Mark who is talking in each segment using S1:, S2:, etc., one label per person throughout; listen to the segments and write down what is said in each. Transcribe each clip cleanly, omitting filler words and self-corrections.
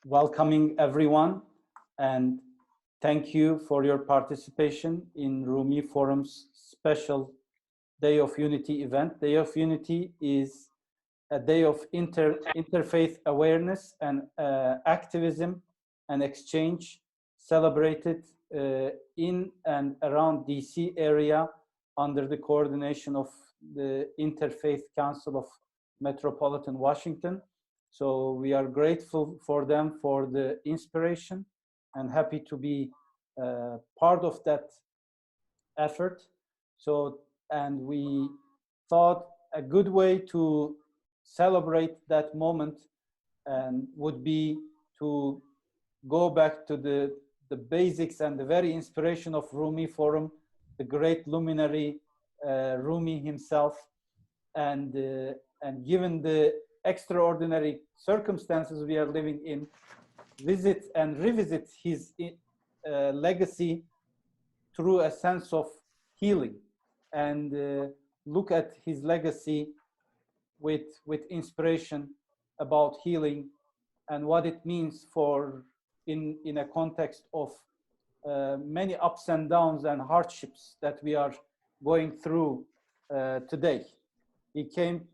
S1: welcoming everyone, and thank you for your participation in Rumi Forum's special Day of Unity event. Day of Unity is a day of interfaith awareness and activism and exchange, celebrated in and around DC area under the coordination of the Interfaith Council of Metropolitan Washington. So we are grateful for them for the inspiration and happy to be part of that effort. And we thought a good way to celebrate that moment and would be to go back to the basics and the very inspiration of Rumi Forum, the great luminary Rumi himself, and given the extraordinary circumstances we are living in, visit and revisit his legacy through a sense of healing, and look at his legacy with inspiration about healing and what it means for in a context of many ups and downs and hardships that we are going through today. He came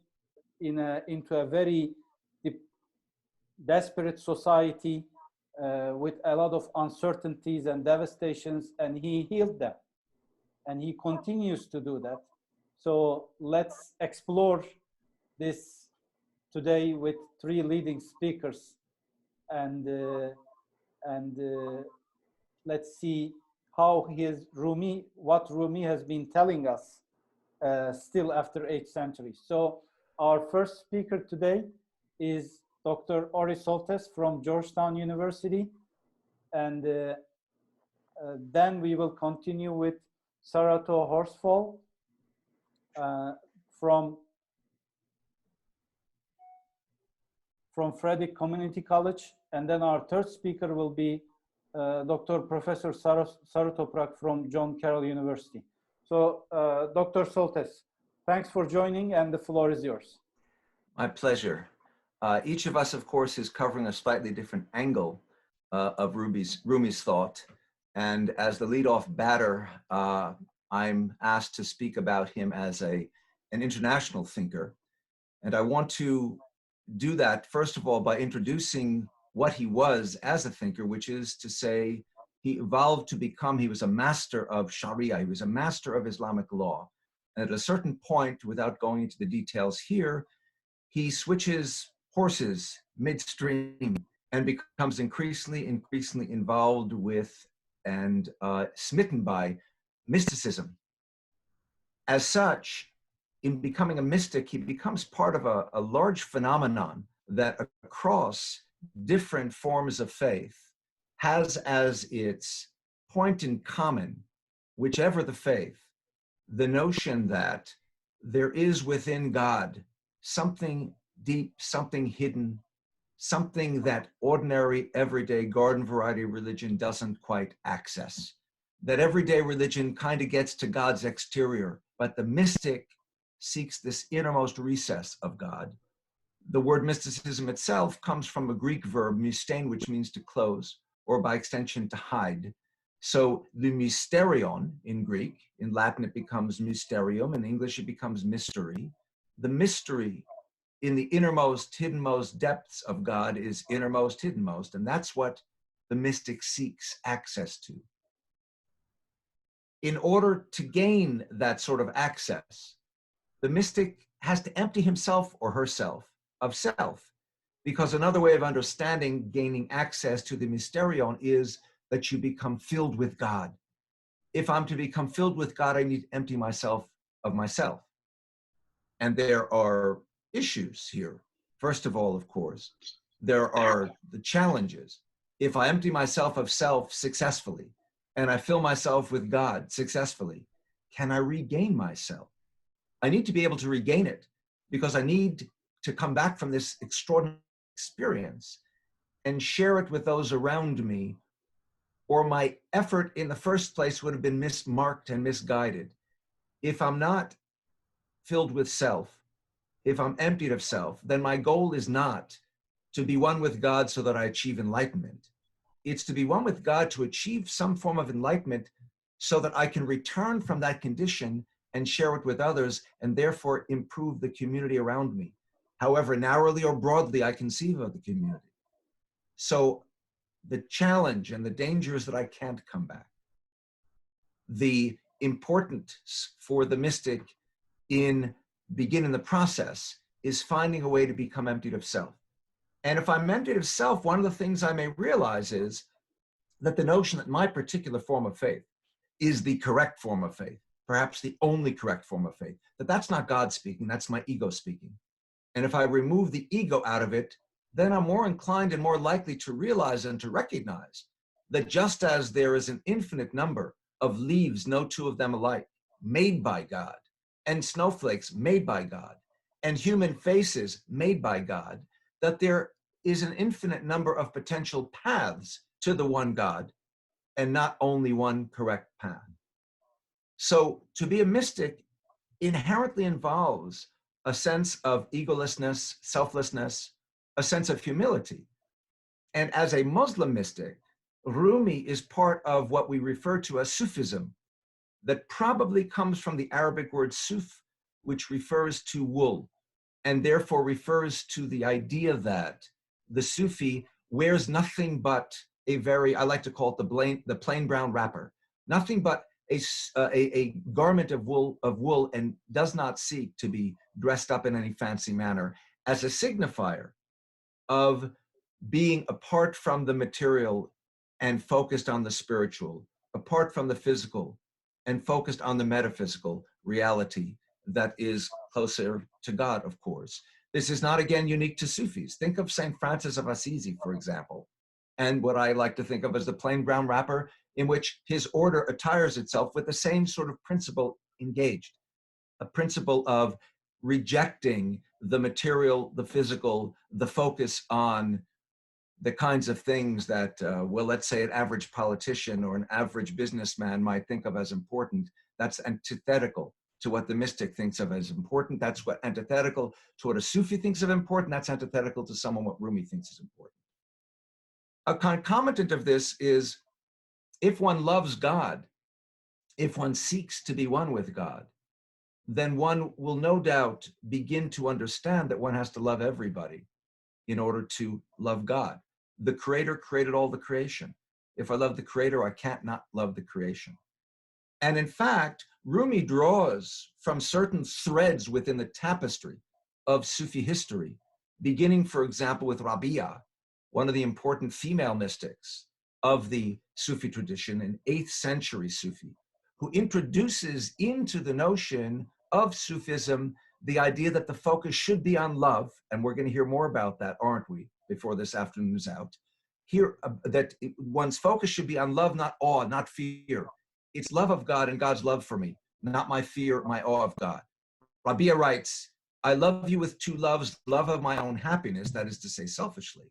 S1: into a very desperate society with a lot of uncertainties and devastations, and he healed them, and he continues to do that. So let's explore this today with three leading speakers, and let's see how what Rumi has been telling us still after 8 centuries. So our first speaker today is Dr. Ori Soltes from Georgetown University, and then we will continue with Sarato Horsfall from Frederick Community College, and then our third speaker will be Dr. Professor Saru Toprak from John Carroll University. So Dr. Soltes, thanks for joining, and the floor is yours.
S2: My pleasure. Each of us, of course, is covering a slightly different angle of Rumi's thought. And as the leadoff batter, I'm asked to speak about him as an international thinker. And I want to do that, first of all, by introducing what he was as a thinker, which is to say, he evolved to become, he was a master of Sharia, he was a master of Islamic law. And at a certain point, without going into the details here, he switches horses midstream and becomes increasingly involved with and smitten by mysticism. As such, in becoming a mystic, he becomes part of a large phenomenon that across different forms of faith has as its point in common, whichever the faith, the notion that there is within God something deep, something hidden, something that ordinary, everyday, garden variety religion doesn't quite access. That everyday religion kind of gets to God's exterior, but the mystic seeks this innermost recess of God. The word mysticism itself comes from a Greek verb, mystein, which means to close, or by extension, to hide. So the mysterion in Greek, in Latin it becomes mysterium, in English it becomes mystery. The mystery in the innermost, hiddenmost depths of God is innermost, hiddenmost, and that's what the mystic seeks access to. In order to gain that sort of access, the mystic has to empty himself or herself of self, because another way of understanding gaining access to the mysterion is that you become filled with God. If I'm to become filled with God, I need to empty myself of myself. And there are issues here. First of all, of course, there are the challenges. If I empty myself of self successfully, and I fill myself with God successfully, can I regain myself? I need to be able to regain it, because I need to come back from this extraordinary experience and share it with those around me, or my effort in the first place would have been mismarked and misguided. If I'm not filled with self, if I'm emptied of self, then my goal is not to be one with God so that I achieve enlightenment. It's to be one with God to achieve some form of enlightenment so that I can return from that condition and share it with others, and therefore improve the community around me, however narrowly or broadly I conceive of the community. So the challenge and the danger is that I can't come back. The importance for the mystic in beginning the process is finding a way to become emptied of self. And if I'm emptied of self, one of the things I may realize is that the notion that my particular form of faith is the correct form of faith, perhaps the only correct form of faith, that's not God speaking, that's my ego speaking. And if I remove the ego out of it, then I'm more inclined and more likely to realize and to recognize that just as there is an infinite number of leaves, no two of them alike, made by God, and snowflakes made by God, and human faces made by God, that there is an infinite number of potential paths to the one God, and not only one correct path. So to be a mystic inherently involves a sense of egolessness, selflessness, a sense of humility. And as a Muslim mystic, Rumi is part of what we refer to as Sufism, that probably comes from the Arabic word suf, which refers to wool, and therefore refers to the idea that the Sufi wears nothing but a very, I like to call it the plain brown wrapper, nothing but a garment of wool, and does not seek to be dressed up in any fancy manner as a signifier of being apart from the material and focused on the spiritual, apart from the physical and focused on the metaphysical reality that is closer to God, of course. This is not, again, unique to Sufis. Think of St. Francis of Assisi, for example, and what I like to think of as the plain brown wrapper, in which his order attires itself with the same sort of principle engaged, a principle of rejecting the material, the physical, the focus on the kinds of things that, well, let's say an average politician or an average businessman might think of as important. That's antithetical to what the mystic thinks of as important. That's what antithetical to what a Sufi thinks of important. That's antithetical to someone what Rumi thinks is important. A concomitant of this is, if one loves God, if one seeks to be one with God, then one will no doubt begin to understand that one has to love everybody in order to love God. The Creator created all the creation. If I love the Creator, I can't not love the creation. And in fact, Rumi draws from certain threads within the tapestry of Sufi history, beginning, for example, with Rabia, one of the important female mystics of the Sufi tradition, an 8th century Sufi, who introduces into the notion of Sufism the idea that the focus should be on love, and we're going to hear more about that, aren't we, before this afternoon is out. Here, that one's focus should be on love, not awe, not fear. It's love of God and God's love for me, not my fear, my awe of God. Rabia writes, I love you with two loves, love of my own happiness, that is to say selfishly,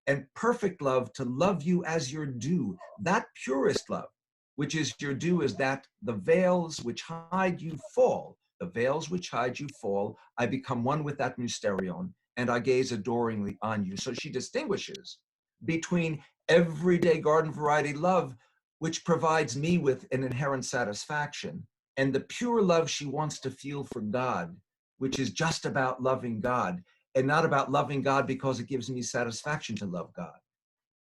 S2: and perfect love to love you as your due, that purest love, which is your due, is that the veils which hide you fall. The veils which hide you fall. I become one with that mysterion, and I gaze adoringly on you. So she distinguishes between everyday garden variety love, which provides me with an inherent satisfaction, and the pure love she wants to feel for God, which is just about loving God, and not about loving God because it gives me satisfaction to love God.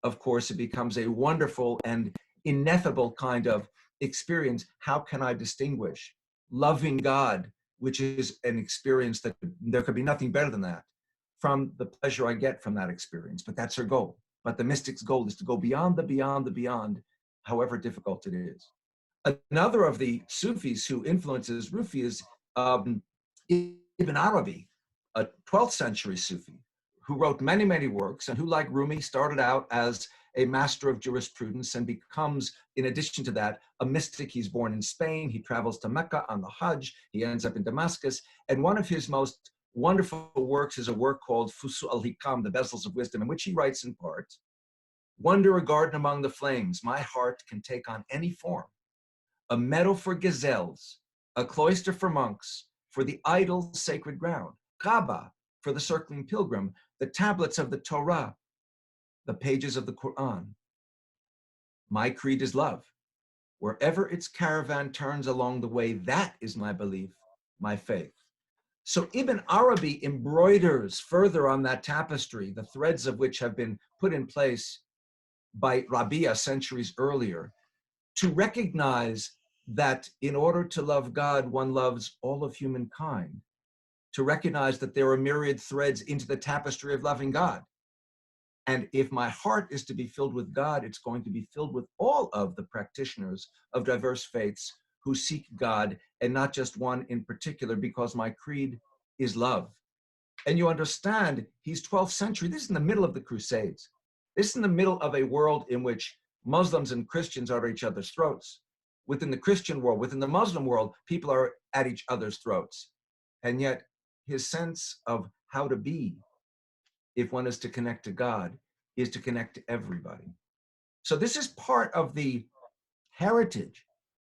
S2: Of course, it becomes a wonderful and ineffable kind of experience. How can I distinguish loving God, which is an experience that there could be nothing better than that, from the pleasure I get from that experience? But that's her goal. But the mystic's goal is to go beyond the beyond the beyond, however difficult it is. Another of the Sufis who influences Rumi is Ibn Arabi, a 12th century Sufi, who wrote many, many works, and who, like Rumi, started out as a master of jurisprudence and becomes, in addition to that, a mystic. He's born in Spain. He travels to Mecca on the Hajj. He ends up in Damascus. And one of his most wonderful works is a work called Fusu al-Hikam, the Bezels of Wisdom, in which he writes in part, wonder a garden among the flames. My heart can take on any form. A meadow for gazelles, a cloister for monks, for the idol sacred ground. Kaaba, for the circling pilgrim, the tablets of the Torah, the pages of the Quran. My creed is love. Wherever its caravan turns along the way, that is my belief, my faith. So Ibn Arabi embroiders further on that tapestry, the threads of which have been put in place by Rabia centuries earlier, to recognize that in order to love God, one loves all of humankind, to recognize that there are myriad threads into the tapestry of loving God. And if my heart is to be filled with God, it's going to be filled with all of the practitioners of diverse faiths who seek God, and not just one in particular, because my creed is love. And you understand, he's 12th century. This is in the middle of the Crusades. This is in the middle of a world in which Muslims and Christians are at each other's throats. Within the Christian world, within the Muslim world, people are at each other's throats. And yet his sense of how to be, if one is to connect to God, is to connect to everybody. So this is part of the heritage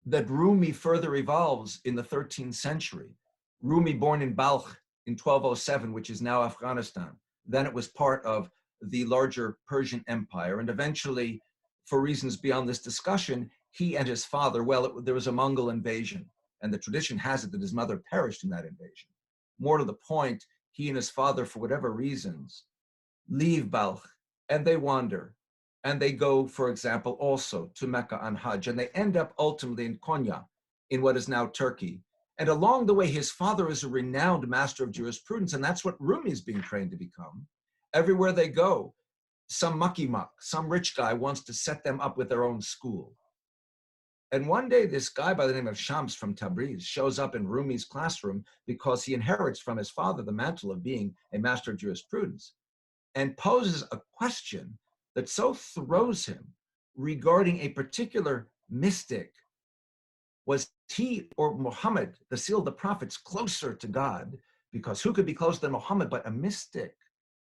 S2: that Rumi further evolves in the 13th century. Rumi, born in Balkh in 1207, which is now Afghanistan. Then it was part of the larger Persian Empire. And eventually, for reasons beyond this discussion, he and his father, well, there was a Mongol invasion. And the tradition has it that his mother perished in that invasion. More to the point, he and his father, for whatever reasons, leave Balkh and they wander. And they go, for example, also to Mecca on Hajj, and they end up ultimately in Konya, in what is now Turkey. And along the way, his father is a renowned master of jurisprudence, and that's what Rumi is being trained to become. Everywhere they go, some mucky-muck, some rich guy wants to set them up with their own school. And one day, this guy by the name of Shams from Tabriz shows up in Rumi's classroom because he inherits from his father the mantle of being a master of jurisprudence, and poses a question that so throws him regarding a particular mystic. Was he or Muhammad, the seal of the prophets, closer to God? Because who could be closer than Muhammad but a mystic?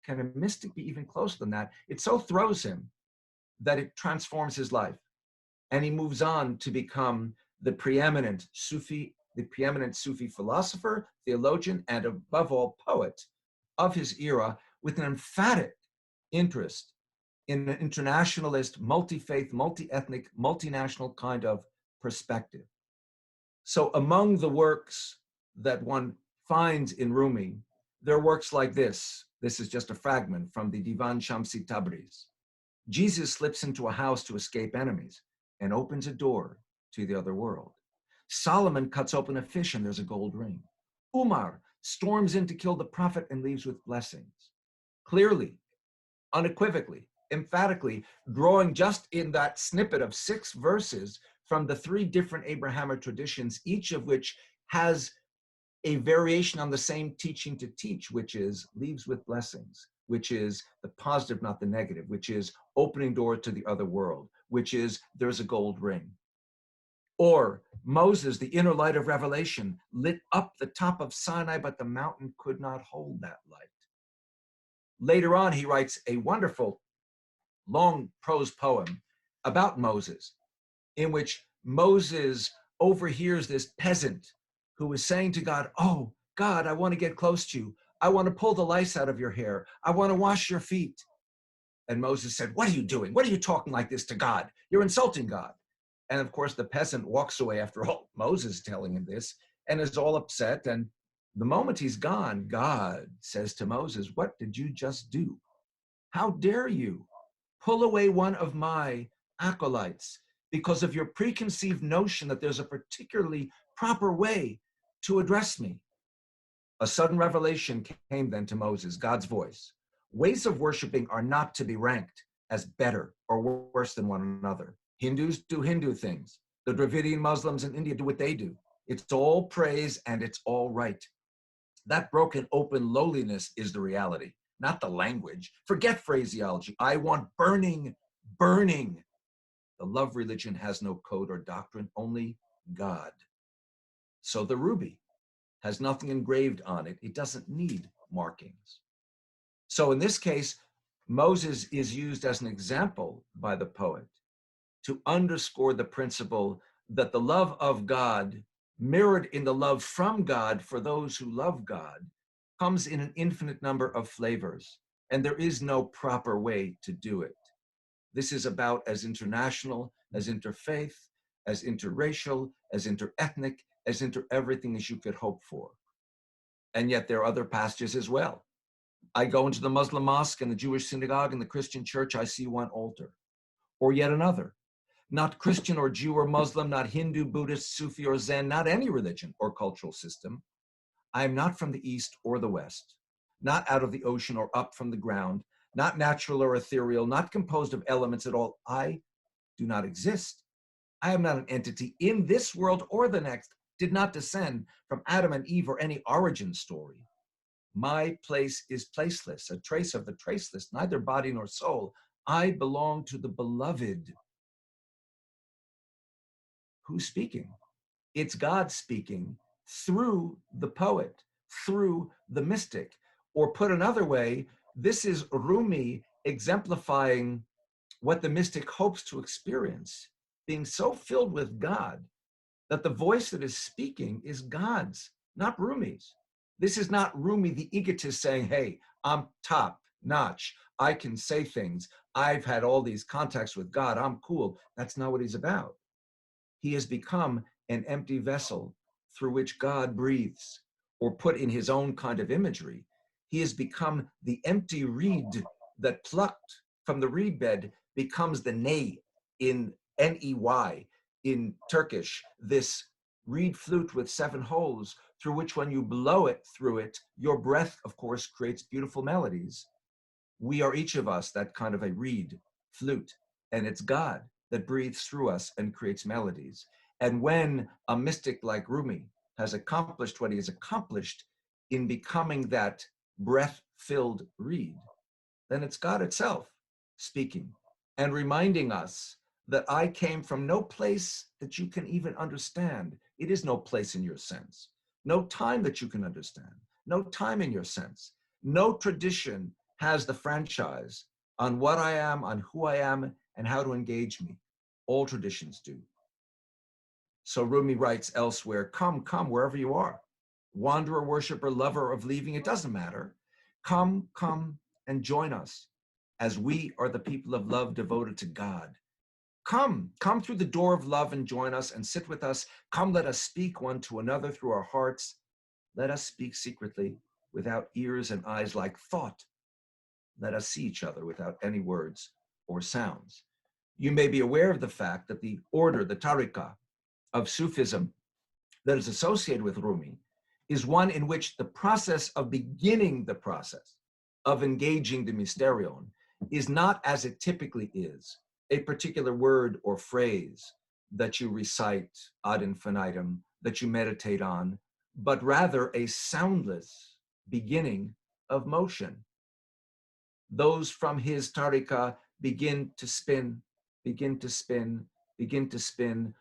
S2: Can a mystic be even closer than that? It so throws him that it transforms his life. And he moves on to become the preeminent Sufi philosopher, theologian, and above all, poet of his era, with an emphatic interest in an internationalist, multi-faith, multi-ethnic, multinational kind of perspective. So among the works that one finds in Rumi, there are works like this. This is just a fragment from the Divan Shamsi Tabriz. Jesus slips into a house to escape enemies and opens a door to the other world. Solomon cuts open a fish and there's a gold ring. Umar storms in to kill the prophet and leaves with blessings. Clearly, unequivocally, emphatically, drawing just in that snippet of 6 verses from the 3 different Abrahamic traditions, each of which has a variation on the same teaching to teach, which is leaves with blessings, which is the positive, not the negative, which is opening door to the other world, which is there's a gold ring. Or Moses, the inner light of revelation, lit up the top of Sinai, but the mountain could not hold that light. Later on, he writes a wonderful, long prose poem about Moses, in which Moses overhears this peasant who is saying to God, "Oh, God, I want to get close to you. I want to pull the lice out of your hair. I want to wash your feet." And Moses said, "What are you doing? What are you talking like this to God? You're insulting God." And of course, the peasant walks away after all Moses telling him this and is all upset. And the moment he's gone, God says to Moses, "What did you just do? How dare you pull away one of my acolytes because of your preconceived notion that there's a particularly proper way to address me?" A sudden revelation came then to Moses, God's voice. Ways of worshiping are not to be ranked as better or worse than one another. Hindus do Hindu things. The Dravidian Muslims in India do what they do. It's all praise and it's all right. That broken open lowliness is the reality, not the language. Forget phraseology. I want burning, burning. The love religion has no code or doctrine, only God. So the ruby has nothing engraved on it. It doesn't need markings. So in this case, Moses is used as an example by the poet to underscore the principle that the love of God, mirrored in the love from God for those who love God, comes in an infinite number of flavors, and there is no proper way to do it. This is about as international, as interfaith, as interracial, as interethnic, as inter-everything as you could hope for. And yet there are other passages as well. I go into the Muslim mosque and the Jewish synagogue and the Christian church, I see one altar, or yet another. Not Christian or Jew or Muslim, not Hindu, Buddhist, Sufi or Zen, not any religion or cultural system. I am not from the East or the West, not out of the ocean or up from the ground, not natural or ethereal, not composed of elements at all. I do not exist. I am not an entity in this world or the next, did not descend from Adam and Eve or any origin story. My place is placeless, a trace of the traceless, neither body nor soul. I belong to the beloved. Who's speaking? It's God speaking through the poet, through the mystic. Or put another way, this is Rumi exemplifying what the mystic hopes to experience, being so filled with God that the voice that is speaking is God's, not Rumi's. This is not Rumi, the egotist, saying, hey, I'm top notch. I can say things. I've had all these contacts with God. I'm cool. That's not what he's about. He has become an empty vessel through which God breathes, or put in his own kind of imagery, he has become the empty reed that plucked from the reed bed becomes the ney, in N-E-Y, in Turkish, this reed flute with 7 holes through which when you blow it through it, your breath, of course, creates beautiful melodies. We are each of us that kind of a reed flute, and it's God that breathes through us and creates melodies. And when a mystic like Rumi has accomplished what he has accomplished in becoming that breath-filled reed, then it's God itself speaking and reminding us that I came from no place that you can even understand. It is no place in your sense, no time that you can understand, no time in your sense. No tradition has the franchise on what I am, on who I am, and how to engage me. All traditions do. So Rumi writes elsewhere, come, come, wherever you are. Wanderer, worshiper, lover of leaving, it doesn't matter. Come, come, and join us, as we are the people of love devoted to God. Come, come through the door of love and join us and sit with us. Come, let us speak one to another through our hearts. Let us speak secretly, without ears and eyes like thought. Let us see each other without any words or sounds. You may be aware of the fact that the order, the tariqah of Sufism that is associated with Rumi is one in which the process of beginning the process of engaging the mysterion is not as it typically is, a particular word or phrase that you recite ad infinitum, that you meditate on, but rather a soundless beginning of motion. Those from his tariqah begin to spin, begin to spin, begin to spin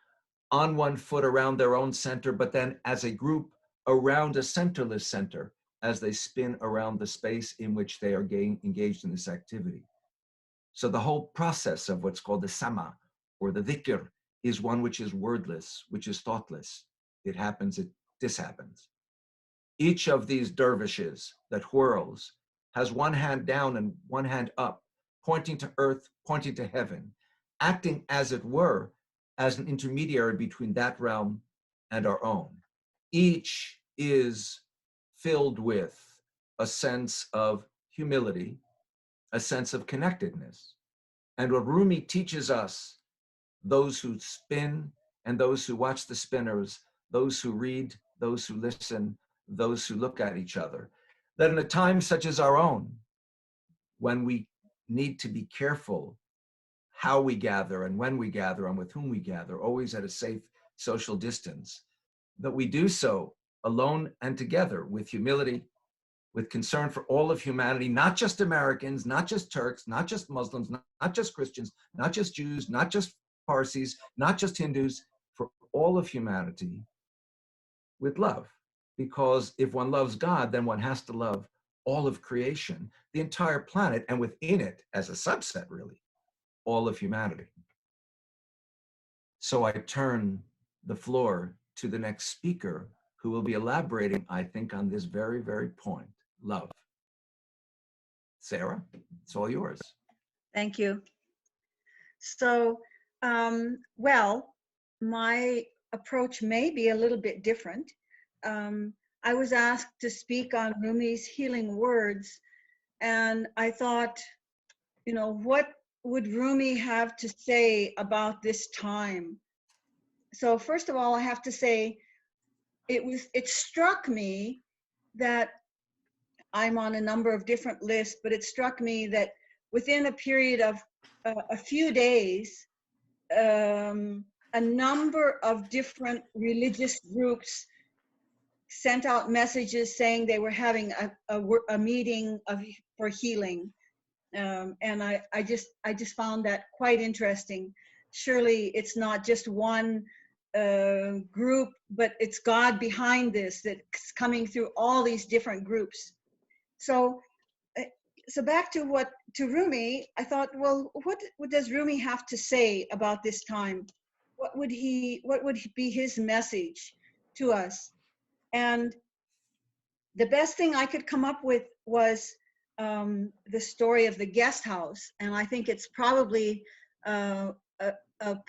S2: on one foot around their own center, but then as a group around a centerless center as they spin around the space in which they are engaged in this activity. So the whole process of what's called the sama, or the dhikr, is one which is wordless, which is thoughtless. It happens, this happens. Each of these dervishes that whirls has one hand down and one hand up, pointing to earth, pointing to heaven, acting as it were, as an intermediary between that realm and our own. Each is filled with a sense of humility, a sense of connectedness. And what Rumi teaches us, those who spin and those who watch the spinners, those who read, those who listen, those who look at each other, that in a time such as our own, when we need to be careful how we gather and when we gather and with whom we gather, always at a safe social distance, that we do so alone and together with humility, with concern for all of humanity, not just Americans, not just Turks, not just Muslims, not just Christians, not just Jews, not just Parsis, not just Hindus, for all of humanity with love. Because if one loves God, then one has to love all of creation, the entire planet, and within it, as a subset really, all of humanity. So I turn the floor to the next speaker, who will be elaborating, I think, on this very, very point. love. Sarah, it's all yours.
S3: Thank you. So, well, my approach may be a little bit different. I was asked to speak on Rumi's healing words, and I thought, you know, what would Rumi have to say about this time? So first of all, I have to say, it struck me that I'm on a number of different lists, but it struck me that within a period of a few days, a number of different religious groups sent out messages saying they were having a meeting for healing. And I just found that quite interesting. Surely it's not just one group, but it's God behind this that's coming through all these different groups. So back to Rumi, I thought, well, what does Rumi have to say about this time? What would be his message to us? And the best thing I could come up with was the story of the guest house. And I think it's probably a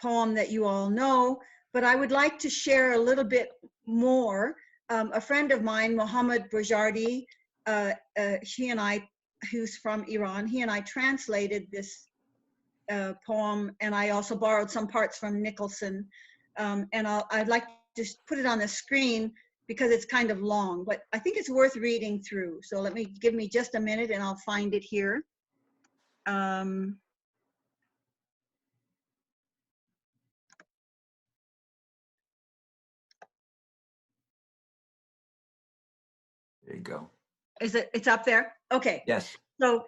S3: poem that you all know, but I would like to share a little bit more. A friend of mine, Mohammed Bojardi, he and I, who's from Iran, he and I translated this poem, and I also borrowed some parts from Nicholson. And I'd like to just put it on the screen because it's kind of long, but I think it's worth reading through. So give me just a minute and I'll find it here.
S2: There you go.
S3: It's up there? Okay.
S2: Yes.
S3: So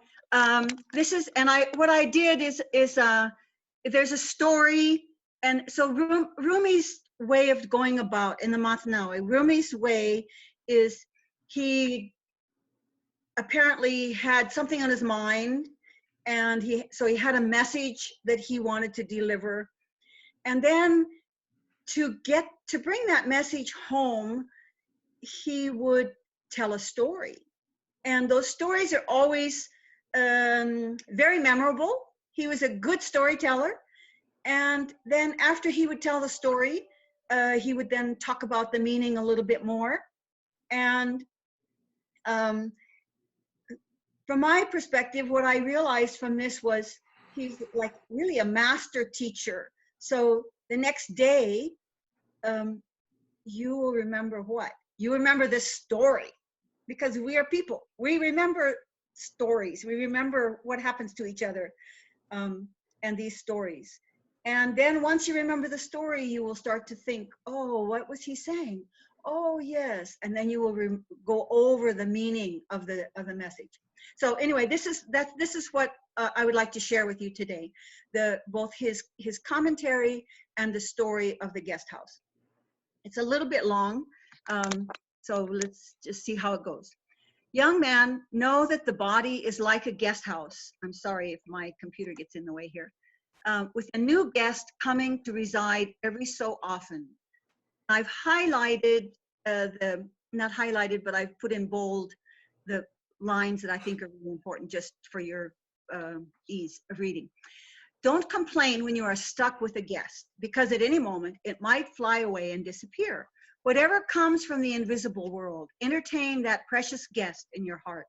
S3: this is, and what I did is there's a story, and so Rumi's way of going about in the Matnawi, Rumi's way is he apparently had something on his mind, and he had a message that he wanted to deliver, and then to bring that message home, he would tell a story. And those stories are always very memorable. He was a good storyteller. And then after he would tell the story, he would then talk about the meaning a little bit more. And from my perspective, what I realized from this was he's like really a master teacher. So the next day, you will remember what? You remember this story. Because we are people. We remember stories. We remember what happens to each other and these stories. And then once you remember the story, you will start to think, oh, what was he saying? Oh, yes. And then you will go over the meaning of the message. So anyway, this is what I would like to share with you today. Both his commentary and the story of the guest house. It's a little bit long. So let's just see how it goes. Young man, know that the body is like a guest house. I'm sorry if my computer gets in the way here. With a new guest coming to reside every so often. I've highlighted not highlighted, but I've put in bold the lines that I think are really important just for your ease of reading. Don't complain when you are stuck with a guest, because at any moment it might fly away and disappear. Whatever comes from the invisible world, entertain that precious guest in your heart.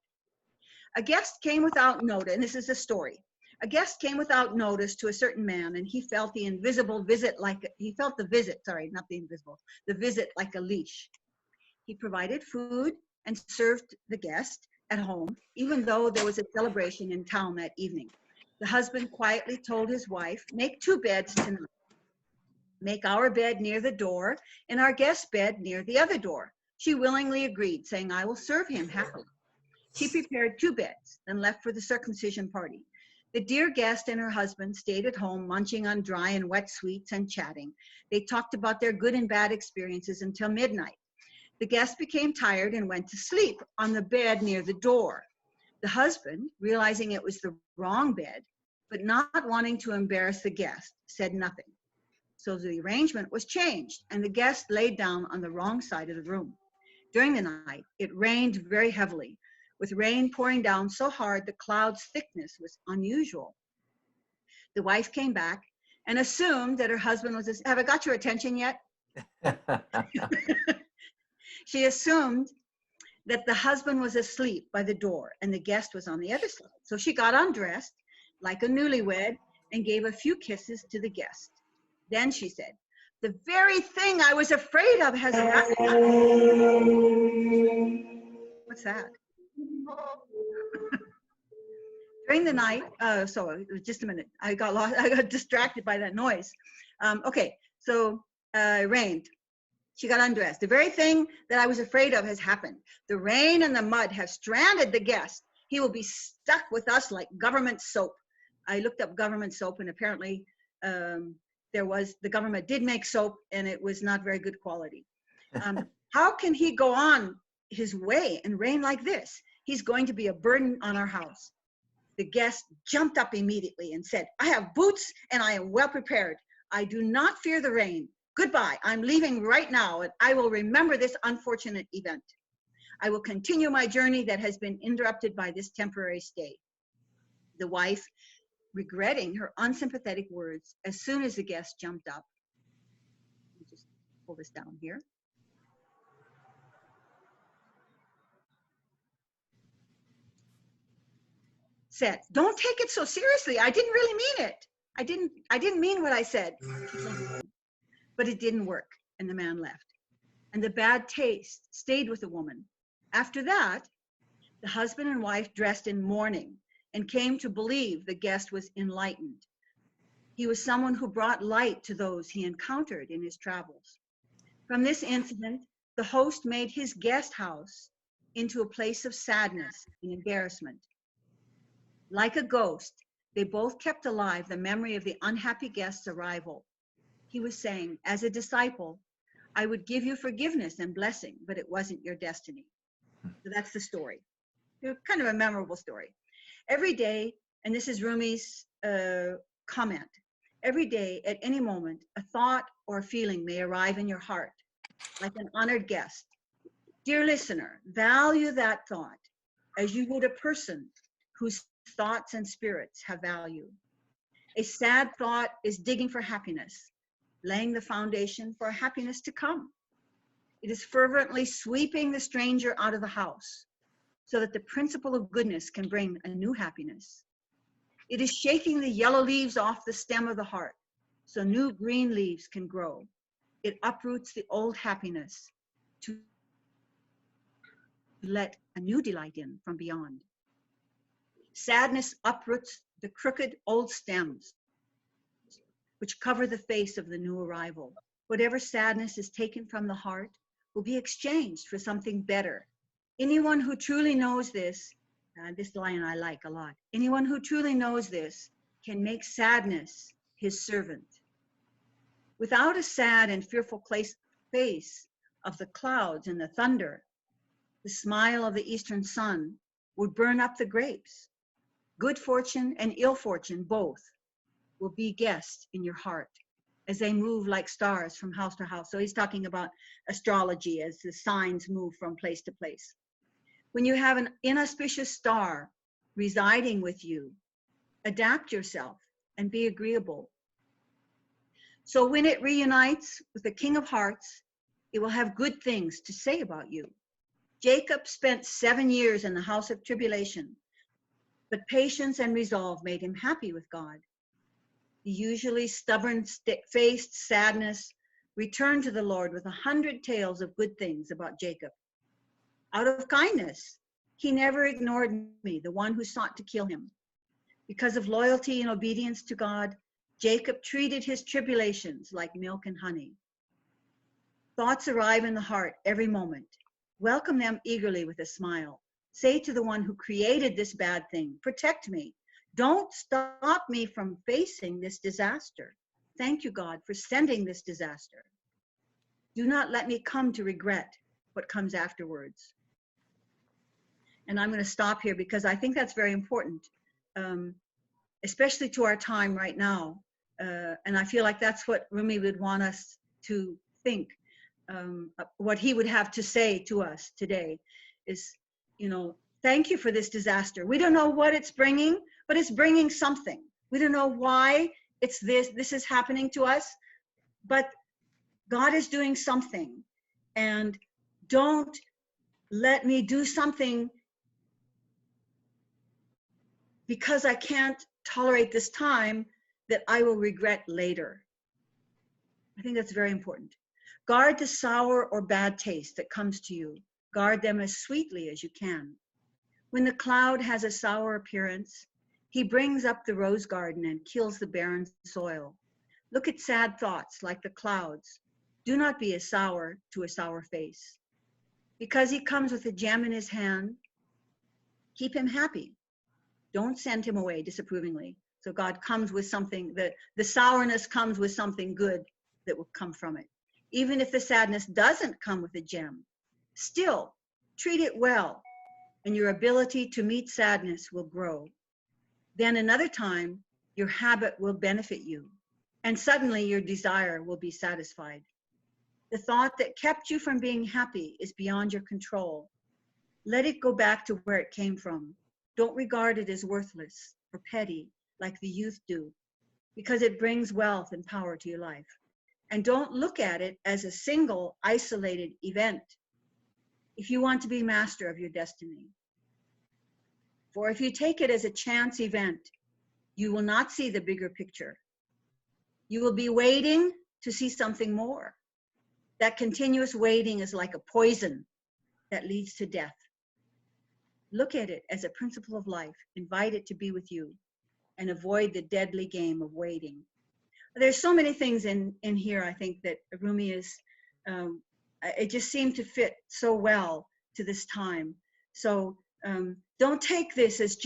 S3: A guest came without notice, and this is a story. A guest came without notice to a certain man, and he felt the visit like a leash. He provided food and served the guest at home, even though there was a celebration in town that evening. The husband quietly told his wife, make 2 beds tonight. Make our bed near the door and our guest's bed near the other door. She willingly agreed, saying, I will serve him happily. She prepared 2 beds, then left for the circumcision party. The dear guest and her husband stayed at home, munching on dry and wet sweets and chatting. They talked about their good and bad experiences until midnight. The guest became tired and went to sleep on the bed near the door. The husband, realizing it was the wrong bed, but not wanting to embarrass the guest, said nothing. So the arrangement was changed, and the guest laid down on the wrong side of the room. During the night, it rained very heavily. with rain pouring down so hard the cloud's thickness was unusual. The wife came back and assumed that her husband was, have I got your attention yet? She assumed that the husband was asleep by the door and the guest was on the other side. So she got undressed like a newlywed and gave a few kisses to the guest. Then she said, "The very thing I was afraid of has happened." What's that? During the night, just a minute. I got lost. I got distracted by that noise. Okay, so it rained. She got undressed. The very thing that I was afraid of has happened. The rain and the mud have stranded the guest. He will be stuck with us like government soap. I looked up government soap, and apparently the government did make soap, and it was not very good quality. How can he go on his way and rain like this? He's going to be a burden on our house. The guest jumped up immediately and said, "I have boots and I am well prepared. I do not fear the rain. Goodbye, I'm leaving right now, and I will remember this unfortunate event. I will continue my journey that has been interrupted by this temporary stay." The wife, regretting her unsympathetic words, as soon as the guest jumped up, let me just pull this down here. Said, "Don't take it so seriously. I didn't really mean it. I didn't mean what I said." But it didn't work, and the man left. And the bad taste stayed with the woman. After that, the husband and wife dressed in mourning and came to believe the guest was enlightened. He was someone who brought light to those he encountered in his travels. From this incident, the host made his guest house into a place of sadness and embarrassment. Like a ghost, they both kept alive the memory of the unhappy guest's arrival. He was saying, as a disciple, I would give you forgiveness and blessing, but it wasn't your destiny. So that's the story. Kind of a memorable story. Every day, and this is Rumi's comment, every day, at any moment, a thought or a feeling may arrive in your heart, like an honored guest. Dear listener, value that thought as you would a person whose thoughts and spirits have value. A sad thought is digging for happiness, laying the foundation for happiness to come. It is fervently sweeping the stranger out of the house so that the principle of goodness can bring a new happiness. It is shaking the yellow leaves off the stem of the heart so new green leaves can grow. It uproots the old happiness to let a new delight in from beyond. Sadness uproots the crooked old stems which cover the face of the new arrival. Whatever sadness is taken from the heart will be exchanged for something better. Anyone who truly knows this line I like a lot, anyone who truly knows this can make sadness his servant. Without a sad and fearful face of the clouds and the thunder, the smile of the eastern sun would burn up the grapes. Good fortune and ill fortune both will be guests in your heart as they move like stars from house to house. So he's talking about astrology as the signs move from place to place. When you have an inauspicious star residing with you, adapt yourself and be agreeable. So when it reunites with the King of Hearts, it will have good things to say about you. Jacob spent 7 years in the house of tribulation, but patience and resolve made him happy with God. The usually stubborn-faced sadness returned to the Lord with 100 tales of good things about Jacob. Out of kindness, he never ignored me, the one who sought to kill him. Because of loyalty and obedience to God, Jacob treated his tribulations like milk and honey. Thoughts arrive in the heart every moment. Welcome them eagerly with a smile. Say to the one who created this bad thing, protect me. Don't stop me from facing this disaster. Thank you, God, for sending this disaster. Do not let me come to regret what comes afterwards. And I'm going to stop here because I think that's very important, especially to our time right now. And I feel like that's what Rumi would want us to think. What he would have to say to us today is, Thank you for this disaster. We don't know what it's bringing, but it's bringing something. We don't know why this is happening to us, but God is doing something. And don't let me do something because I can't tolerate this time that I will regret later. I think that's very important. Guard the sour or bad taste that comes to you. Guard them as sweetly as you can. When the cloud has a sour appearance, he brings up the rose garden and kills the barren soil. Look at sad thoughts like the clouds. Do not be as sour to a sour face. Because he comes with a gem in his hand, keep him happy. Don't send him away disapprovingly. So God comes with something, the sourness comes with something good that will come from it. Even if the sadness doesn't come with a gem, still treat it well, and your ability to meet sadness will grow. Then another time, your habit will benefit you, and suddenly your desire will be satisfied. The thought that kept you from being happy is beyond your control. Let it go back to where it came from. Don't regard it as worthless or petty like the youth do, because it brings wealth and power to your life. And don't look at it as a single, isolated event if you want to be master of your destiny. For if you take it as a chance event, you will not see the bigger picture. You will be waiting to see something more. That continuous waiting is like a poison that leads to death. Look at it as a principle of life. Invite it to be with you and avoid the deadly game of waiting. There's so many things in here, I think, that Rumi is, it just seemed to fit so well to this time. So don't take this as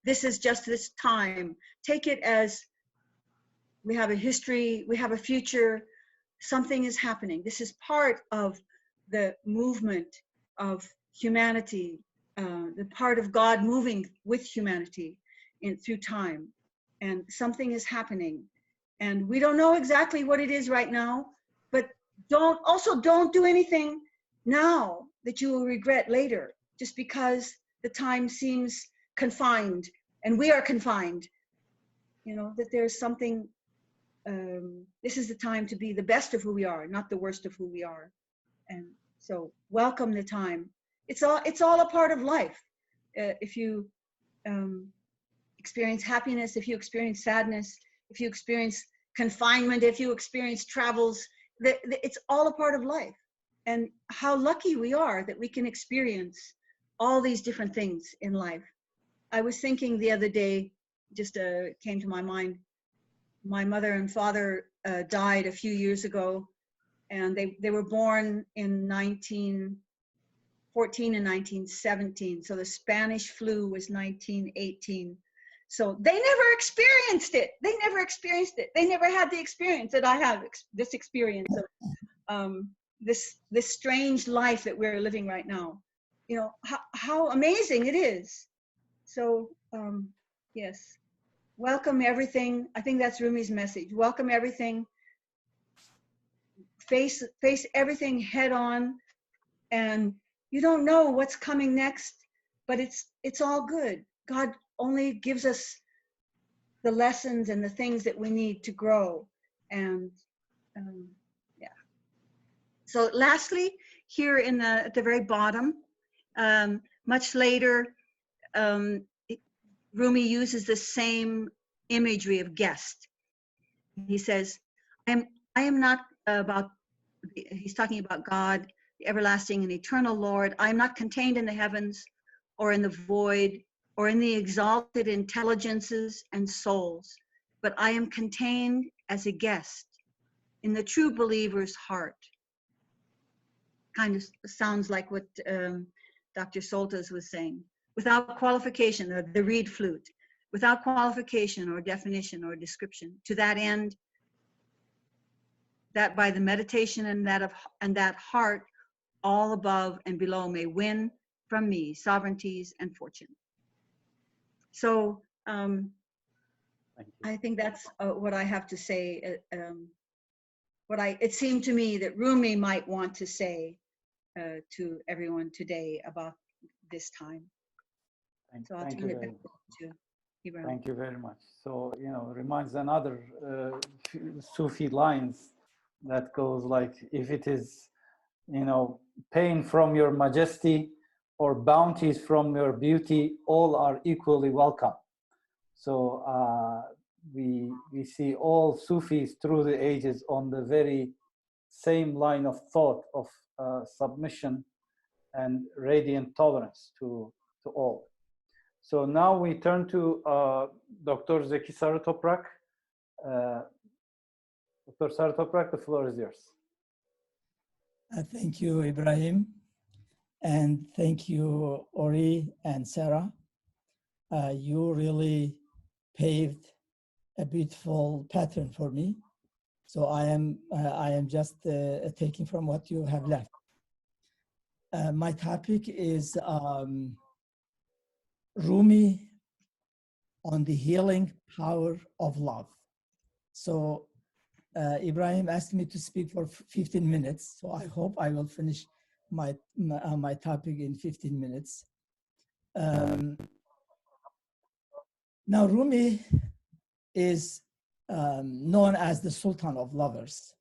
S3: this is just this time. Take it as we have a history, we have a future, something is happening. This is part of the movement of humanity, the part of God moving with humanity through time. And something is happening. And we don't know exactly what it is right now, but don't do anything now that you will regret later, just because the time seems confined and we are confined. You know, that there's something, this is the time to be the best of who we are, not the worst of who we are. And so welcome the time. It's all a part of life. If you experience happiness, if you experience sadness, if you experience confinement, if you experience travels, it's all a part of life. And how lucky we are that we can experience all these different things in life. I was thinking the other day, just came to my mind, my mother and father died a few years ago, and they were born in 1914 and 1917. So the Spanish flu was 1918. So they never experienced it. They never experienced it. They never had the experience that I have, this experience of this strange life that we're living right now. You know, how amazing it is. So, yes, welcome everything. I think that's Rumi's message. Welcome everything. Face everything head on. And you don't know what's coming next, but it's all good. God only gives us the lessons and the things that we need to grow. And yeah. So lastly, here at the very bottom, much later, Rumi uses the same imagery of guest. He says, I am not about, he's talking about God, the everlasting and eternal Lord. I am not contained in the heavens or in the void or in the exalted intelligences and souls, but I am contained as a guest in the true believer's heart. Kind of sounds like what Dr. Soltis was saying. Without qualification, the reed flute, without qualification or definition or description, to that end, that by the meditation and that heart, all above and below may win from me sovereignties and fortune. So I think that's what I have to say. It seemed to me that Rumi might want to say to everyone today about this time. So I'll
S1: Thank
S3: turn
S1: you
S3: it
S1: very
S3: back to Ibrahim.
S1: Thank you very much. So, reminds another Sufi lines that goes like, if it is, pain from your majesty or bounties from your beauty, all are equally welcome. So we see all Sufis through the ages on the very same line of thought of submission and radiant tolerance to all. So now we turn to Dr. Zeki Sarıtoprak. Dr. Sarıtoprak, the floor is yours.
S4: Thank you, Ibrahim. And thank you, Ori and Sarah. You really paved a beautiful pattern for me. So I am just taking from what you have left. My topic is Rumi on the healing power of love. So Ibrahim asked me to speak for 15 minutes. So I hope I will finish my topic in 15 minutes. Now Rumi is known as the Sultan of Lovers.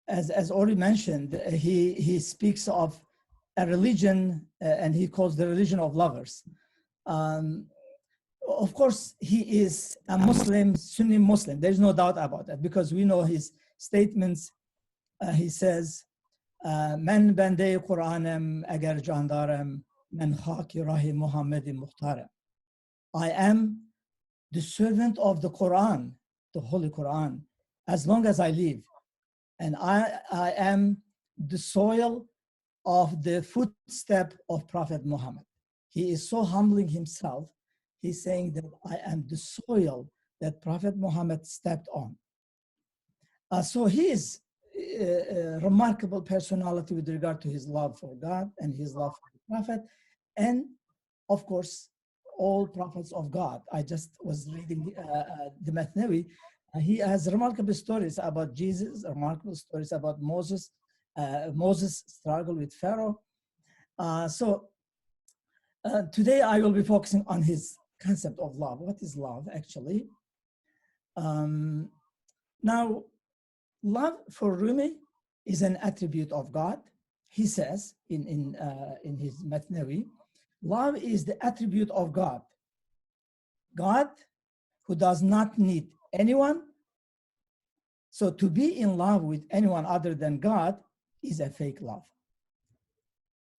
S4: As already mentioned, he speaks of a religion and he calls the religion of lovers. Of course, he is a Muslim, Sunni Muslim. There's no doubt about that because we know his statements. He says, "Man bande Quranem agar jandarem, man khaki rahi Muhammad mukhtarem." I am the servant of the Quran, the Holy Quran, as long as I live. And I am the soil of the footstep of Prophet Muhammad. He is so humbling himself. He's saying that I am the soil that Prophet Muhammad stepped on. So he is a remarkable personality with regard to his love for God and his love for the Prophet. And of course, all prophets of God. I just was reading the Mathnawi. He has remarkable stories about Jesus, remarkable stories about Moses, Moses' struggle with Pharaoh. So today I will be focusing on his concept of love. What is love, actually? Now, love for Rumi is an attribute of God. He says in his Mathnawi, love is the attribute of God. God who does not need anyone. So to be in love with anyone other than God is a fake love.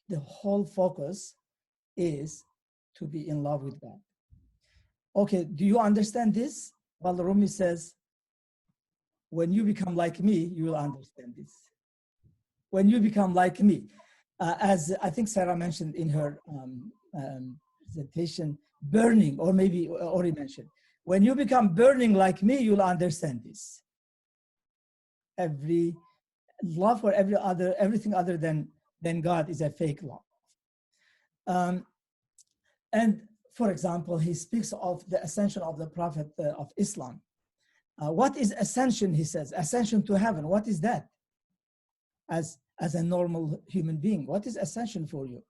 S4: The whole focus is to be in love with God. Okay, do you understand this? Well, Rumi says, when you become like me, you will understand this. When you become like me, as I think Sarah mentioned in her presentation, burning, or maybe Ori mentioned, when you become burning like me, you'll understand this. Every love for everything other than God is a fake love. And for example, he speaks of the ascension of the Prophet of Islam. What is ascension, he says? Ascension to heaven, what is that? As a normal human being, what is ascension for you?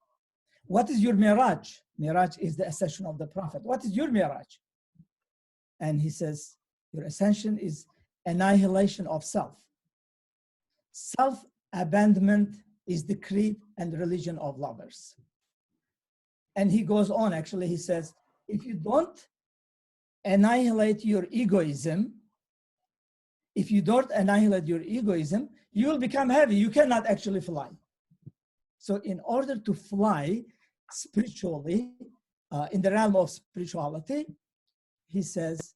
S4: What is your miraj? Miraj is the ascension of the Prophet. What is your miraj? And he says, your ascension is annihilation of self. Self-abandonment is the creed and religion of lovers. And he goes on, actually, he says, if you don't annihilate your egoism, you will become heavy. You cannot actually fly. So in order to fly spiritually, in the realm of spirituality, he says,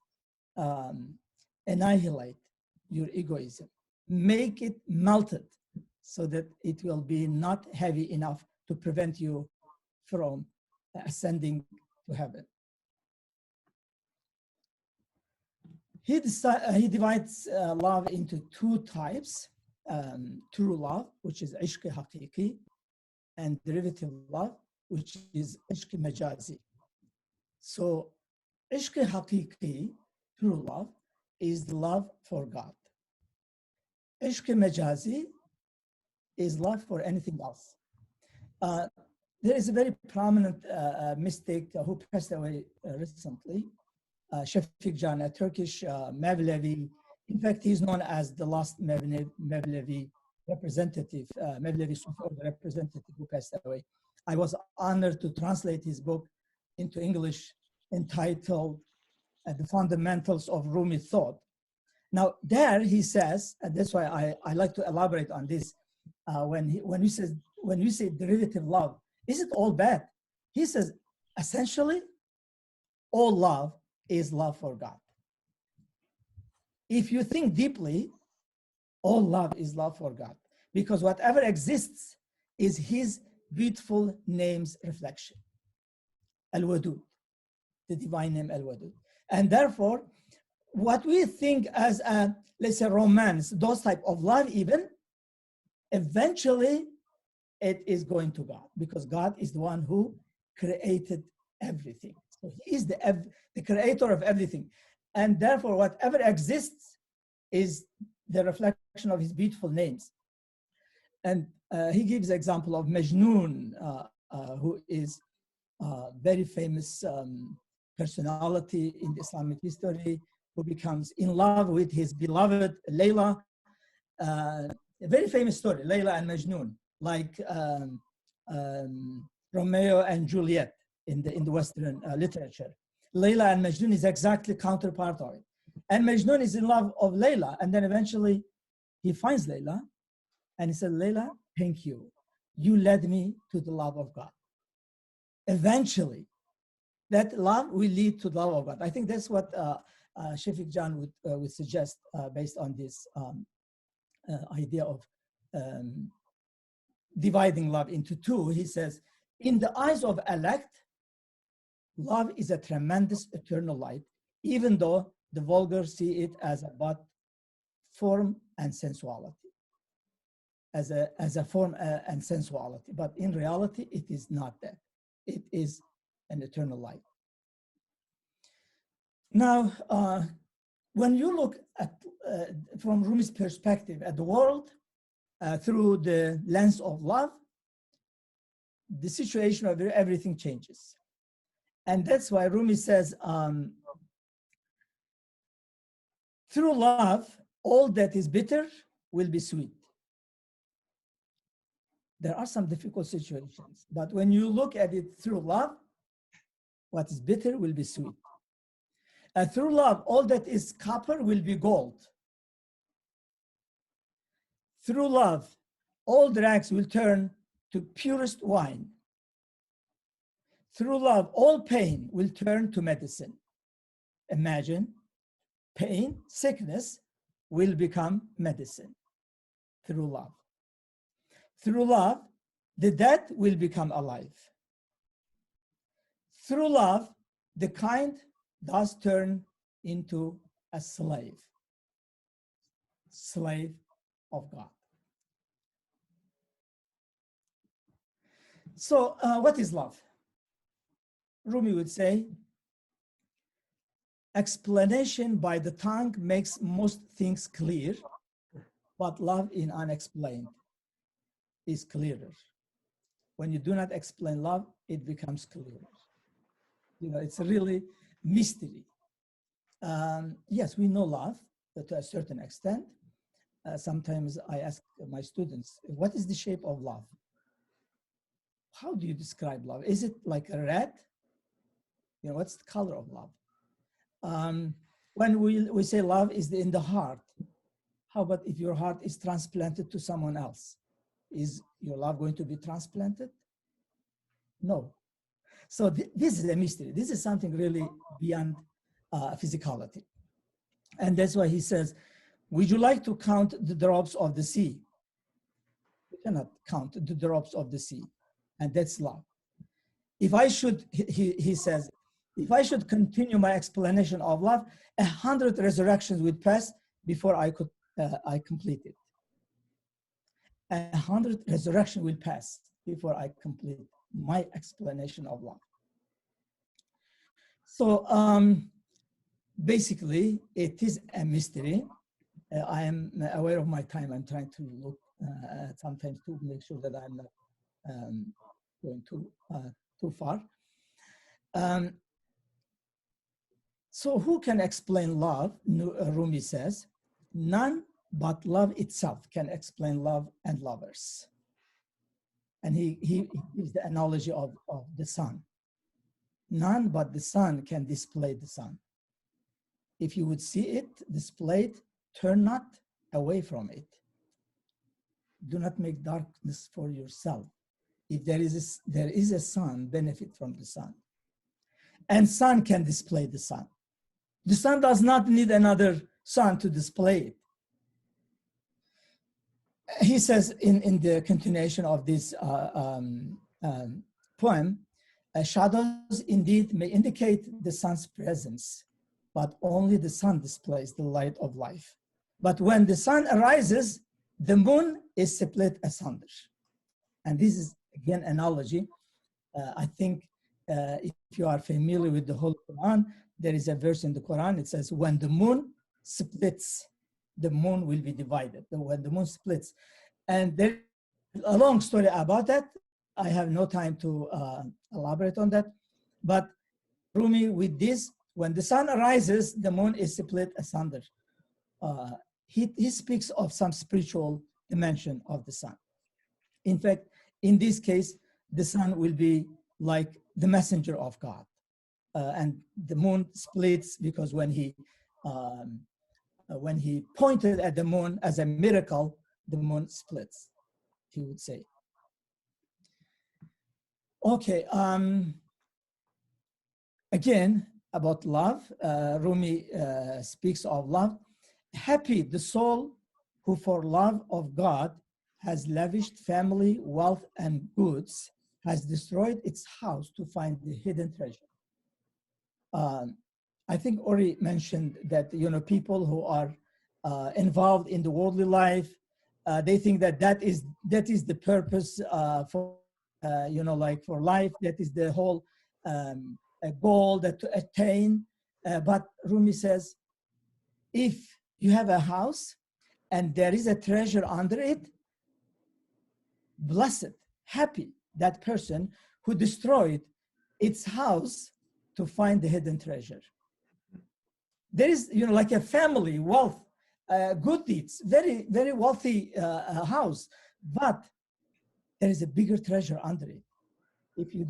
S4: annihilate your egoism. Make it melted so that it will be not heavy enough to prevent you from ascending to heaven. He divides love into two types, true love, which is ishq haqiqi, and derivative love, which is ishq majazi. So ishq haqiqi, true love, is the love for God. Ishq majazi is love for anything else. there is a very prominent mystic who passed away recently, Shafiq Jan, a Turkish Mevlevi. In fact, he's known as the last Mevlevi representative, Mevlevi Sufi order representative who passed away. I was honored to translate his book into English, entitled The Fundamentals of Rumi Thought. Now, there he says, and that's why I like to elaborate on this, when we say derivative love, is it all bad? He says, essentially, all love is love for God. If you think deeply, all love is love for God, because whatever exists is his beautiful name's reflection. Al-Wadud, the divine name Al-Wadud. And therefore, what we think as a, let's say, romance, those type of love even, eventually it is going to God, because God is the one who created everything. So he is the creator of everything. And therefore, whatever exists is the reflection of his beautiful names. And he gives the example of Majnun, who is a very famous personality in the Islamic history, who becomes in love with his beloved Layla. A very famous story, Layla and Majnun, like Romeo and Juliet in the Western literature. Layla and Majnun is exactly counterpart of it. And Majnun is in love of Layla, and then eventually he finds Layla, and he said, Layla, thank you. You led me to the love of God. Eventually, that love will lead to the love of God. I think that's what Shafiq Jan would suggest based on this idea of dividing love into two. He says, in the eyes of elect, love is a tremendous eternal light, even though the vulgar see it as a but form and sensuality. As a form and sensuality. But in reality, it is not that. It is an eternal light. Now, when you look at, from Rumi's perspective at the world through the lens of love, the situation of everything changes. And that's why Rumi says, through love, all that is bitter will be sweet. There are some difficult situations, but when you look at it through love, what is bitter will be sweet. Through love, all that is copper will be gold. Through love, all dregs will turn to purest wine. Through love, all pain will turn to medicine. Imagine pain, sickness will become medicine through love. Through love, the dead will become alive. Through love, the kind does turn into a slave of God. So what is love? Rumi would say, explanation by the tongue makes most things clear, but love in unexplained is clearer. When you do not explain love, it becomes clearer. You know, it's really mystery. Yes, we know love to a certain extent. Sometimes I ask my students, what is the shape of love? How do you describe love? Is it like a red? You know, what's the color of love? When we say love is in the heart, how about if your heart is transplanted to someone else? Is your love going to be transplanted? No. So this is a mystery. This is something really beyond physicality. And that's why he says, would you like to count the drops of the sea? You cannot count the drops of the sea. And that's love. If I should, he says, if I should continue my explanation of love, 100 resurrections would pass before I complete it. 100 resurrections will pass before I complete my explanation of love. So basically, it is a mystery. I am aware of my time. I'm trying to look sometimes to make sure that I'm not going too far. So who can explain love? Rumi says, none but love itself can explain love and lovers. And he gives the analogy of the sun. None but the sun can display the sun. If you would see it displayed, turn not away from it. Do not make darkness for yourself. If there is a sun, benefit from the sun. And sun can display the sun. The sun does not need another sun to display it. He says in the continuation of this poem, shadows indeed may indicate the sun's presence, but only the sun displays the light of life. But when the sun arises, the moon is split asunder. And this is, again, analogy. I think if you are familiar with the Holy Quran, there is a verse in the Quran, it says, when the moon splits, the moon will be divided. When the moon splits. And there's a long story about that. I have no time to elaborate on that. But Rumi, with this, when the sun arises, the moon is split asunder. He speaks of some spiritual dimension of the sun. In fact, in this case, the sun will be like the messenger of God. And the moon splits because when he pointed at the moon as a miracle, the moon splits, he would say. Okay, again, about love, Rumi speaks of love. Happy the soul who for love of God has lavished family, wealth, and goods, has destroyed its house to find the hidden treasure. I think Ori mentioned that, people who are involved in the worldly life, they think that is the purpose for, like for life, that is the whole goal that to attain. But Rumi says, if you have a house and there is a treasure under it, blessed, happy that person who destroyed its house to find the hidden treasure. There is, like a family, wealth, good deeds, very, very wealthy house, but there is a bigger treasure under it. If you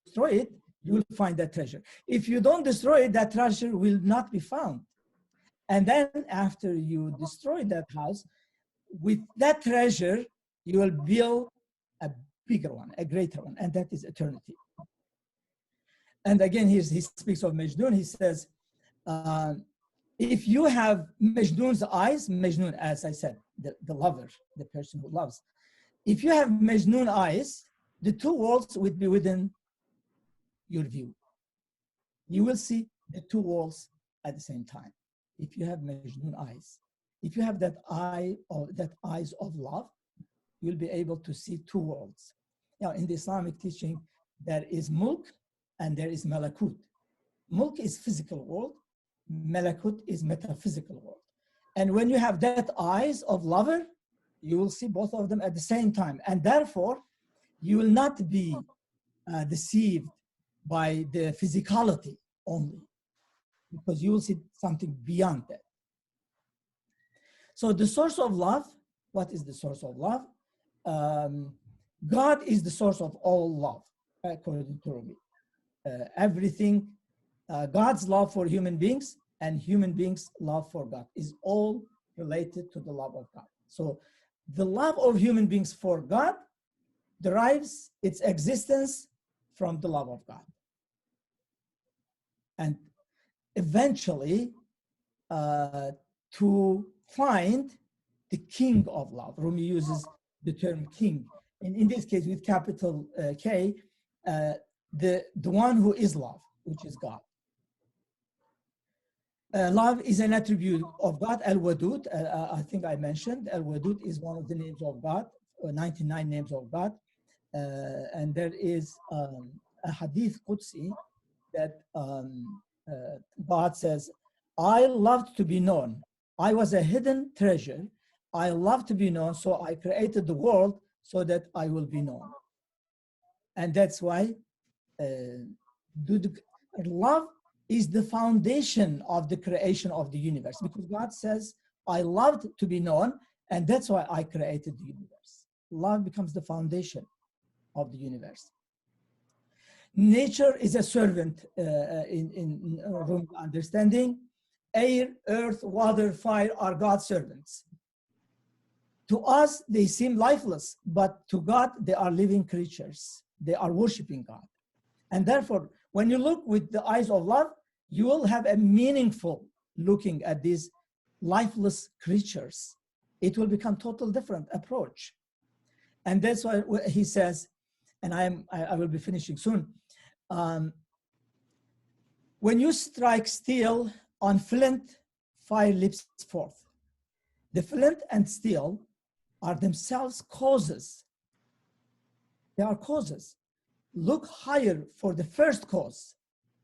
S4: destroy it, you will find that treasure. If you don't destroy it, that treasure will not be found. And then after you destroy that house, with that treasure, you will build a bigger one, a greater one, and that is eternity. And again, he speaks of Majnun. He says, if you have Majnun's eyes, Majnun, as I said, the lover, the person who loves. If you have Majnun eyes, the two worlds would be within your view. You will see the two worlds at the same time. If you have Majnun eyes, if you have that eyes of love, you'll be able to see two worlds. Now, in the Islamic teaching, there is mulk and there is malakut. Mulk is physical world, malakut is metaphysical world. And when you have that eyes of lover, you will see both of them at the same time. And therefore, you will not be deceived by the physicality only, because you will see something beyond that. So the source of love, what is the source of love? God is the source of all love, according to Rumi. Everything, God's love for human beings and human beings' love for God is all related to the love of God. So the love of human beings for God derives its existence from the love of God. And eventually, to find the king of love, Rumi uses the term king. And in this case, with capital K, the one who is love, which is God. Love is an attribute of God, Al-Wadud. I think I mentioned Al-Wadud is one of the names of God, 99 names of God. And there is a hadith Qudsi that God says, I loved to be known. I was a hidden treasure. I love to be known, so I created the world so that I will be known. And that's why love is the foundation of the creation of the universe, because God says, I loved to be known, and that's why I created the universe. Love becomes the foundation of the universe. Nature is a servant in Rumi understanding. Air, earth, water, fire are God's servants. To us, they seem lifeless, but to God, they are living creatures. They are worshiping God. And therefore, when you look with the eyes of love, you will have a meaningful looking at these lifeless creatures. It will become total different approach. And that's why he says, and I will be finishing soon. When you strike steel on flint, fire leaps forth. The flint and steel are themselves causes. They are causes. Look higher for the first cause,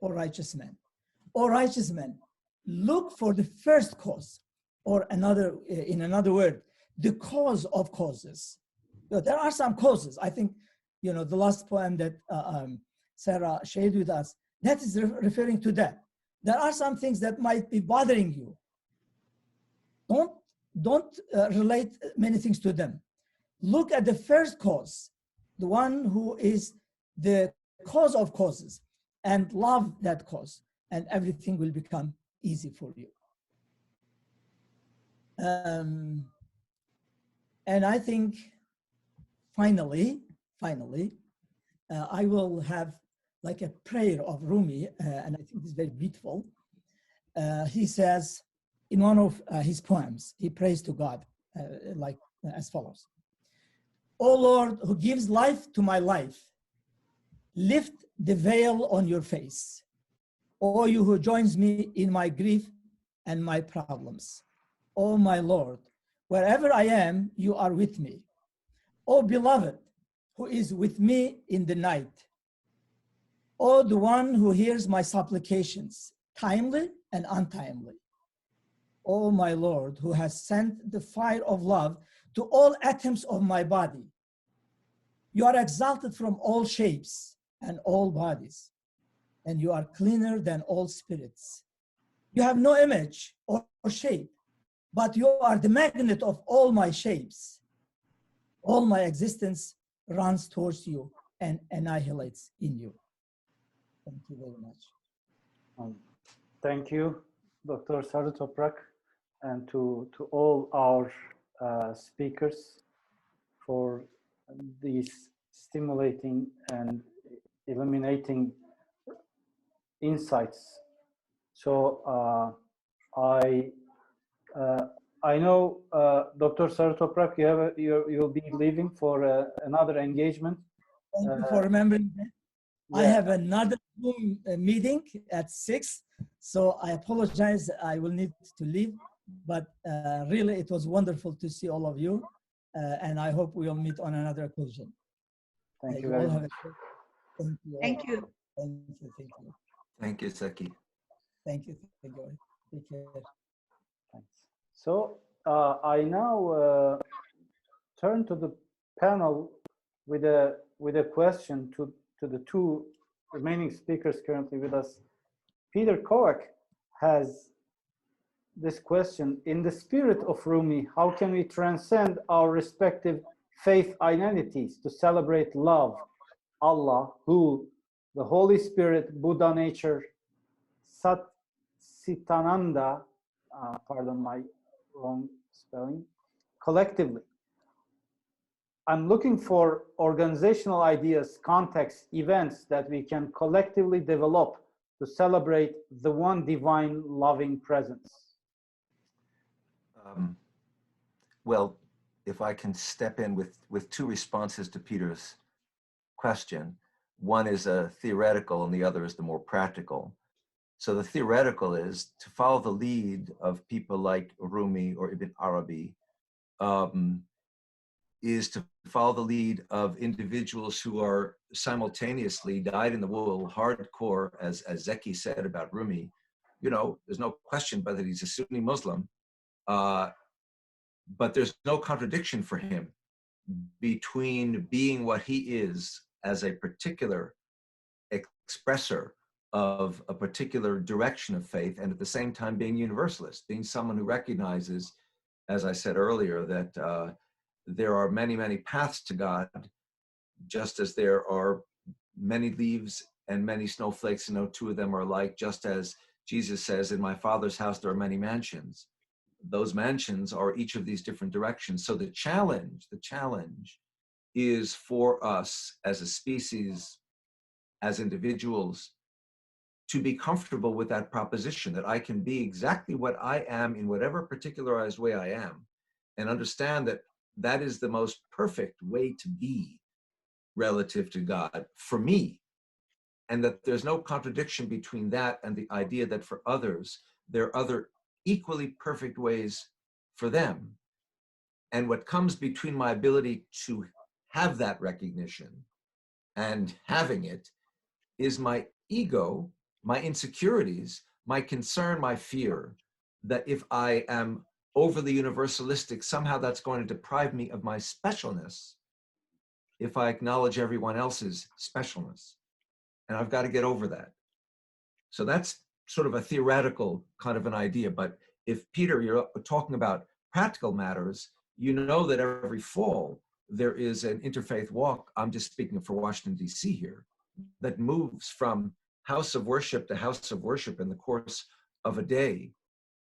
S4: O righteous man. O righteous man, look for the first cause, or in another word, the cause of causes. There are some causes. I think, the last poem that Sarah shared with us, that is referring to that. There are some things that might be bothering you. Don't relate many things to them. Look at the first cause, the one who is the cause of causes, and love that cause, and everything will become easy for you. And I think finally, I will have like a prayer of Rumi, and I think it's very beautiful. He says in one of his poems, he prays to God as follows. O Lord, who gives life to my life, lift the veil on your face. O you who joins me in my grief and my problems. O my Lord, wherever I am, you are with me. O beloved, who is with me in the night. O the one who hears my supplications, timely and untimely. O my Lord, who has sent the fire of love to all atoms of my body. You are exalted from all shapes and all bodies, and you are cleaner than all spirits. You have no image or shape, but you are the magnet of all my shapes. All my existence runs towards you and annihilates in you. Thank you very much.
S1: Thank you, Dr. Sarı Toprak, and to all our speakers for these stimulating and illuminating insights. So I know, Dr. Sarı Toprak, you'll be leaving for another engagement.
S4: Thank you for remembering that.
S1: Yeah.
S4: I have another Zoom meeting at 6, so I apologize. I will need to leave, but really it was wonderful to see all of you, and I hope we will meet on another occasion.
S1: Thank you very much.
S4: Thank you.
S3: Thank you.
S4: Thank you. Thank you.
S2: Thank you, Seki.
S4: Thank you. Thank you. Take care.
S1: Thanks. So I now turn to the panel with a question to the two remaining speakers currently with us. Peter Kovac has this question: in the spirit of Rumi, how can we transcend our respective faith identities to celebrate love, Allah, who, the Holy Spirit, Buddha nature, Sat Sitananda, pardon my wrong spelling, collectively? I'm looking for organizational ideas, contexts, events that we can collectively develop to celebrate the one divine loving presence.
S2: Well, if I can step in with two responses to Peter's question. One is a theoretical and the other is the more practical. So the theoretical is to follow the lead of people like Rumi or Ibn Arabi, is to follow the lead of individuals who are simultaneously dyed-in-the-wool, hardcore, as Zeki said about Rumi. There's no question but that he's a Sunni Muslim, but there's no contradiction for him between being what he is as a particular expressor of a particular direction of faith, and at the same time being universalist, being someone who recognizes, as I said earlier, that there are many, many paths to God, just as there are many leaves and many snowflakes, and no two of them are alike, just as Jesus says, in my Father's house there are many mansions. Those mansions are each of these different directions. So the challenge is for us as a species, as individuals, to be comfortable with that proposition that I can be exactly what I am in whatever particularized way I am, and understand that that is the most perfect way to be relative to God for me, and that there's no contradiction between that and the idea that for others, there are other equally perfect ways for them. And what comes between my ability to have that recognition and having it is my ego, my insecurities, my concern, my fear that if I am overly universalistic, somehow that's going to deprive me of my specialness if I acknowledge everyone else's specialness. And I've got to get over that. So that's sort of a theoretical kind of an idea. But if, Peter, you're talking about practical matters, you know that every fall there is an interfaith walk, I'm just speaking for Washington, D.C. here, that moves from house of worship to house of worship in the course of a day,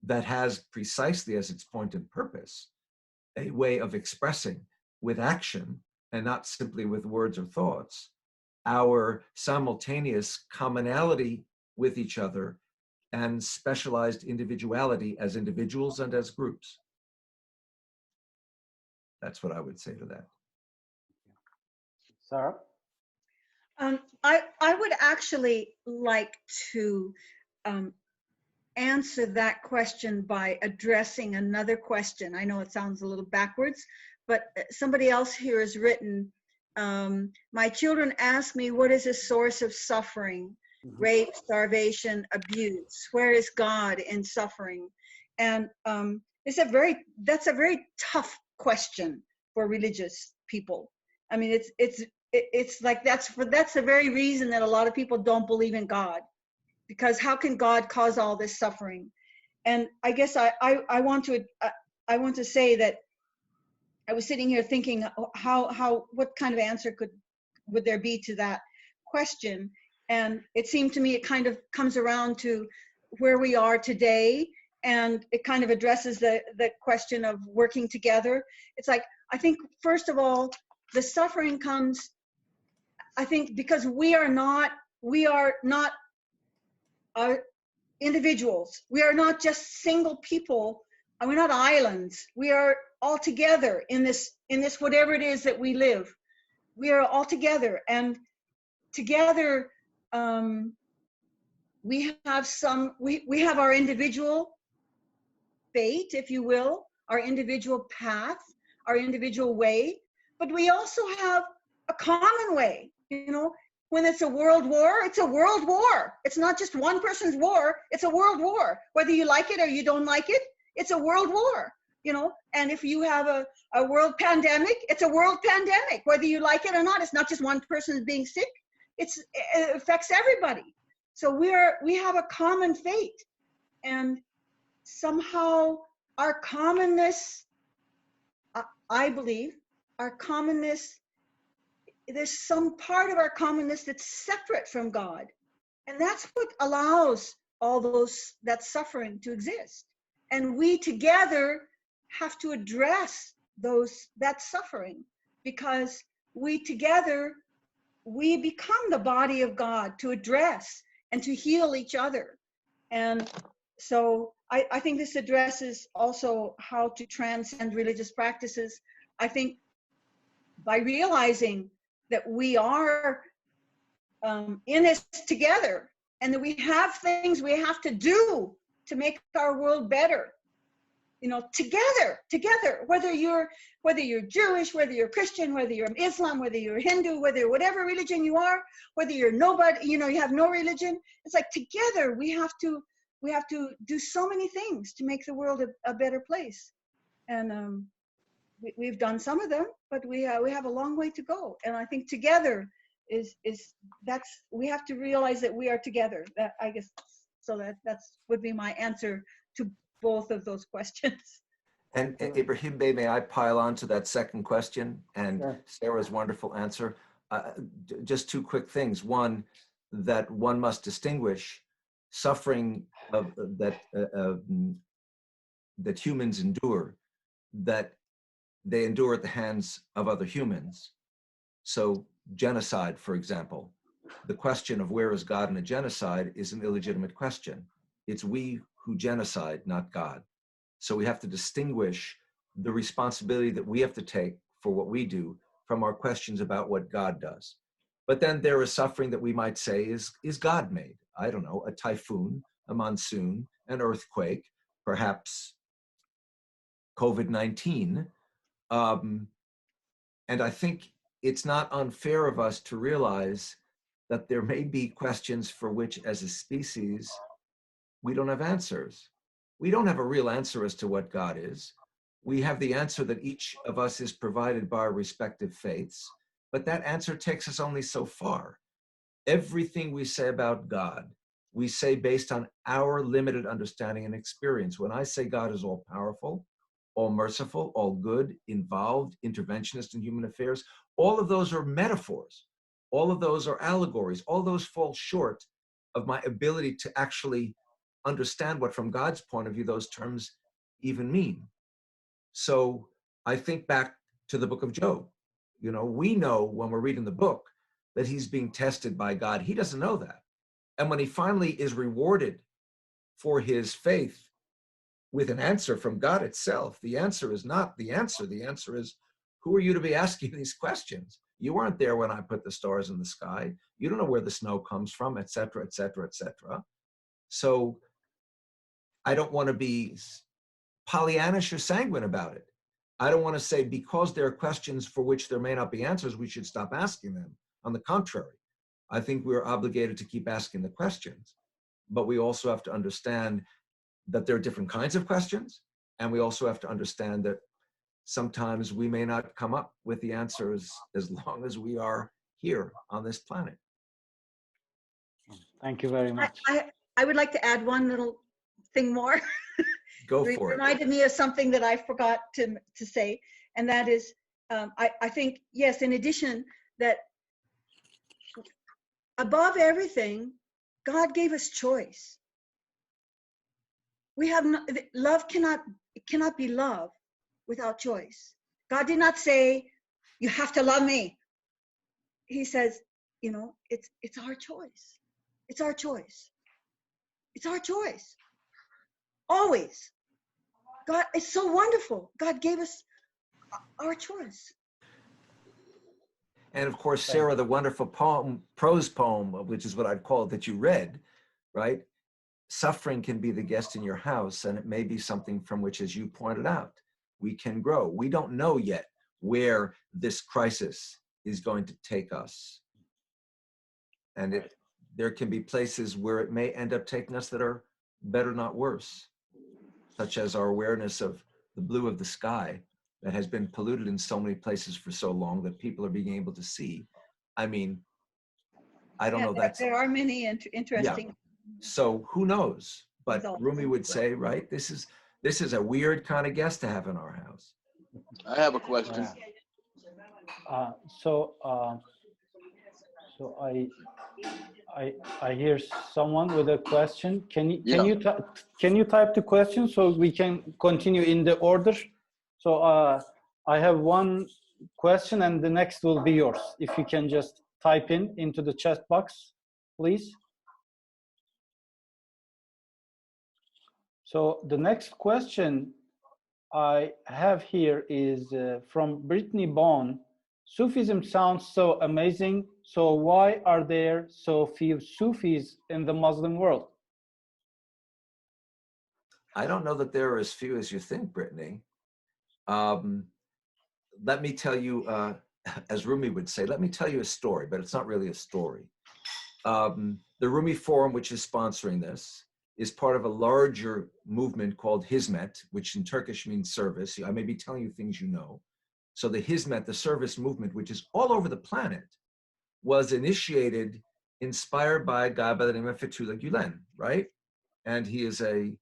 S2: that has precisely as its point and purpose a way of expressing with action and not simply with words or thoughts our simultaneous commonality with each other and specialized individuality as individuals and as groups. That's what I would say to that.
S1: Sarah?
S3: I would actually like to answer that question by addressing another question. I know it sounds a little backwards, but somebody else here has written, my children ask me, what is the source of suffering? Rape, starvation, abuse. Where is God in suffering? And that's a very tough question for religious people. I mean, it's like that's the very reason that a lot of people don't believe in God, because how can God cause all this suffering? And I guess I want to say that I was sitting here thinking what kind of answer would there be to that question? And it seemed to me it kind of comes around to where we are today, and it kind of addresses the question of working together. It's like, I think first of all, the suffering comes, I think, because we are not individuals. We are not just single people. We're not islands. We are all together in this whatever it is that we live. We are all together, and together we have our individual fate, if you will, our individual path, our individual way, but we also have a common way. You know, when it's a world war, it's a world war. It's not just one person's war, it's a world war. Whether you like it or you don't like it, it's a world war, you know. And if you have a world pandemic, it's a world pandemic. Whether you like it or not, it's not just one person being sick, it affects everybody. So we have a common fate, and somehow our commonness, I believe, our commonness, there's some part of our commonness that's separate from God. And that's what allows all that suffering to exist. And we together have to address that suffering, because we together, we become the body of God to address and to heal each other. And so I think this addresses also how to transcend religious practices. I think by realizing that we are in this together, and that we have things we have to do to make our world better, you know, together, whether you're Jewish, whether you're Christian, whether you're Islam, whether you're Hindu, whatever religion you are, whether you're nobody, you know, you have no religion. It's like together we have to do so many things to make the world a better place. And we've done some of them, but we have a long way to go. And I think together that's, we have to realize that we are together. That, I guess, so that's would be my answer to both of those questions.
S2: And Ibrahim Bey, may I pile on to that second question and
S1: Sure.
S2: Sarah's wonderful answer? Just two quick things. One, that one must distinguish suffering that humans endure, that they endure at the hands of other humans. So genocide, for example, the question of where is God in a genocide is an illegitimate question. It's we who genocide, not God. So we have to distinguish the responsibility that we have to take for what we do from our questions about what God does. But then there is suffering that we might say is God made. I don't know, a typhoon, a monsoon, an earthquake, perhaps COVID-19. And I think it's not unfair of us to realize that there may be questions for which, as a species, we don't have answers. We don't have a real answer as to what God is. We have the answer that each of us is provided by our respective faiths, but that answer takes us only so far. Everything we say about God, we say based on our limited understanding and experience. When I say God is all powerful, all merciful, all good, involved, interventionist in human affairs, all of those are metaphors. All of those are allegories. All those fall short of my ability to actually understand what, from God's point of view, those terms even mean. So I think back to the book of Job. You know, we know when we're reading the book that he's being tested by God. He doesn't know that. And when he finally is rewarded for his faith with an answer from God itself, the answer is not the answer. The answer is, who are you to be asking these questions? You weren't there when I put the stars in the sky. You don't know where the snow comes from, et cetera, et cetera, et cetera. So I don't want to be Pollyannish or sanguine about it. I don't want to say because there are questions for which there may not be answers, we should stop asking them. On the contrary, I think we're obligated to keep asking the questions, but we also have to understand that there are different kinds of questions, and we also have to understand that sometimes we may not come up with the answers as long as we are here on this planet.
S1: Thank you very much.
S3: I would like to add one little thing more.
S2: Go
S3: It
S2: for it.
S3: reminded me of something that I forgot to say, and that is, I think, yes, in addition, that above everything, God gave us choice. We have no, love cannot be love without choice. God did not say, you have to love me. He says, you know, it's our choice. It's our choice. It's our choice. Always. God, it's so wonderful. God gave us our choice.
S2: And of course, Sarah, the wonderful poem, prose poem, which is what I'd call it, that you read, right? Suffering can be the guest in your house, and it may be something from which, as you pointed out, we can grow. We don't know yet where this crisis is going to take us. And there can be places where it may end up taking us that are better, not worse, such as our awareness of the blue of the sky that has been polluted in so many places for so long that people are being able to see. I mean, I don't know.
S3: There are many interesting.
S2: Yeah. So who knows? But
S3: results.
S2: Rumi would say, right, this is a weird kind of guest to have in our house.
S5: I have a question.
S1: So I hear someone with a question. Can you type the question so we can continue in the order? So I have one question, and the next will be yours. If you can just type into the chat box, please. So the next question I have here is from Brittany Bone. Sufism sounds so amazing, so why are there so few Sufis in the Muslim world?
S2: I don't know that there are as few as you think, Brittany. Let me tell you, as Rumi would say, let me tell you a story, but it's not really a story. The Rumi Forum, which is sponsoring this, is part of a larger movement called Hizmet, which in Turkish means service. I may be telling you things you know. So the Hizmet, the service movement, which is all over the planet, was initiated, inspired by a guy by the name of Fethullah Gulen, right? And he is a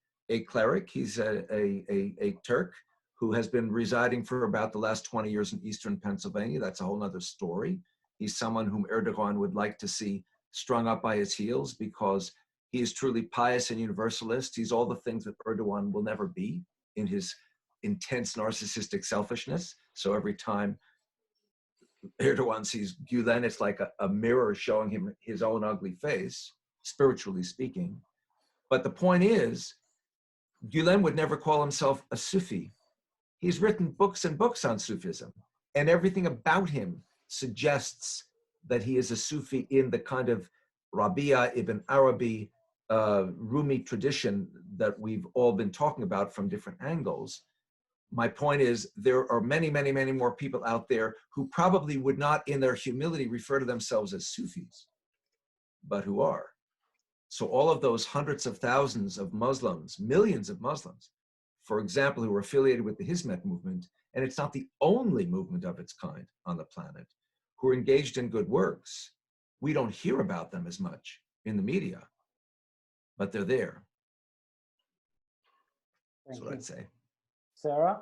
S2: cleric. He's a Turk who has been residing for about the last 20 years in Eastern Pennsylvania. That's a whole nother story. He's someone whom Erdogan would like to see strung up by his heels because he is truly pious and universalist. He's all the things that Erdogan will never be in his intense narcissistic selfishness. So every time Erdogan sees Gulen, it's like a mirror showing him his own ugly face, spiritually speaking. But the point is, Gulen would never call himself a Sufi. He's written books and books on Sufism, and everything about him suggests that he is a Sufi in the kind of Rabia ibn Arabi, Rumi tradition that we've all been talking about from different angles. My point is, there are many, many, many more people out there who probably would not, in their humility, refer to themselves as Sufis, but who are. So all of those hundreds of thousands of Muslims, millions of Muslims, for example, who are affiliated with the Hizmet movement, and it's not the only movement of its kind on the planet, who are engaged in good works, we don't hear about them as much in the media, but they're there. That's what I'd say.
S1: Sarah,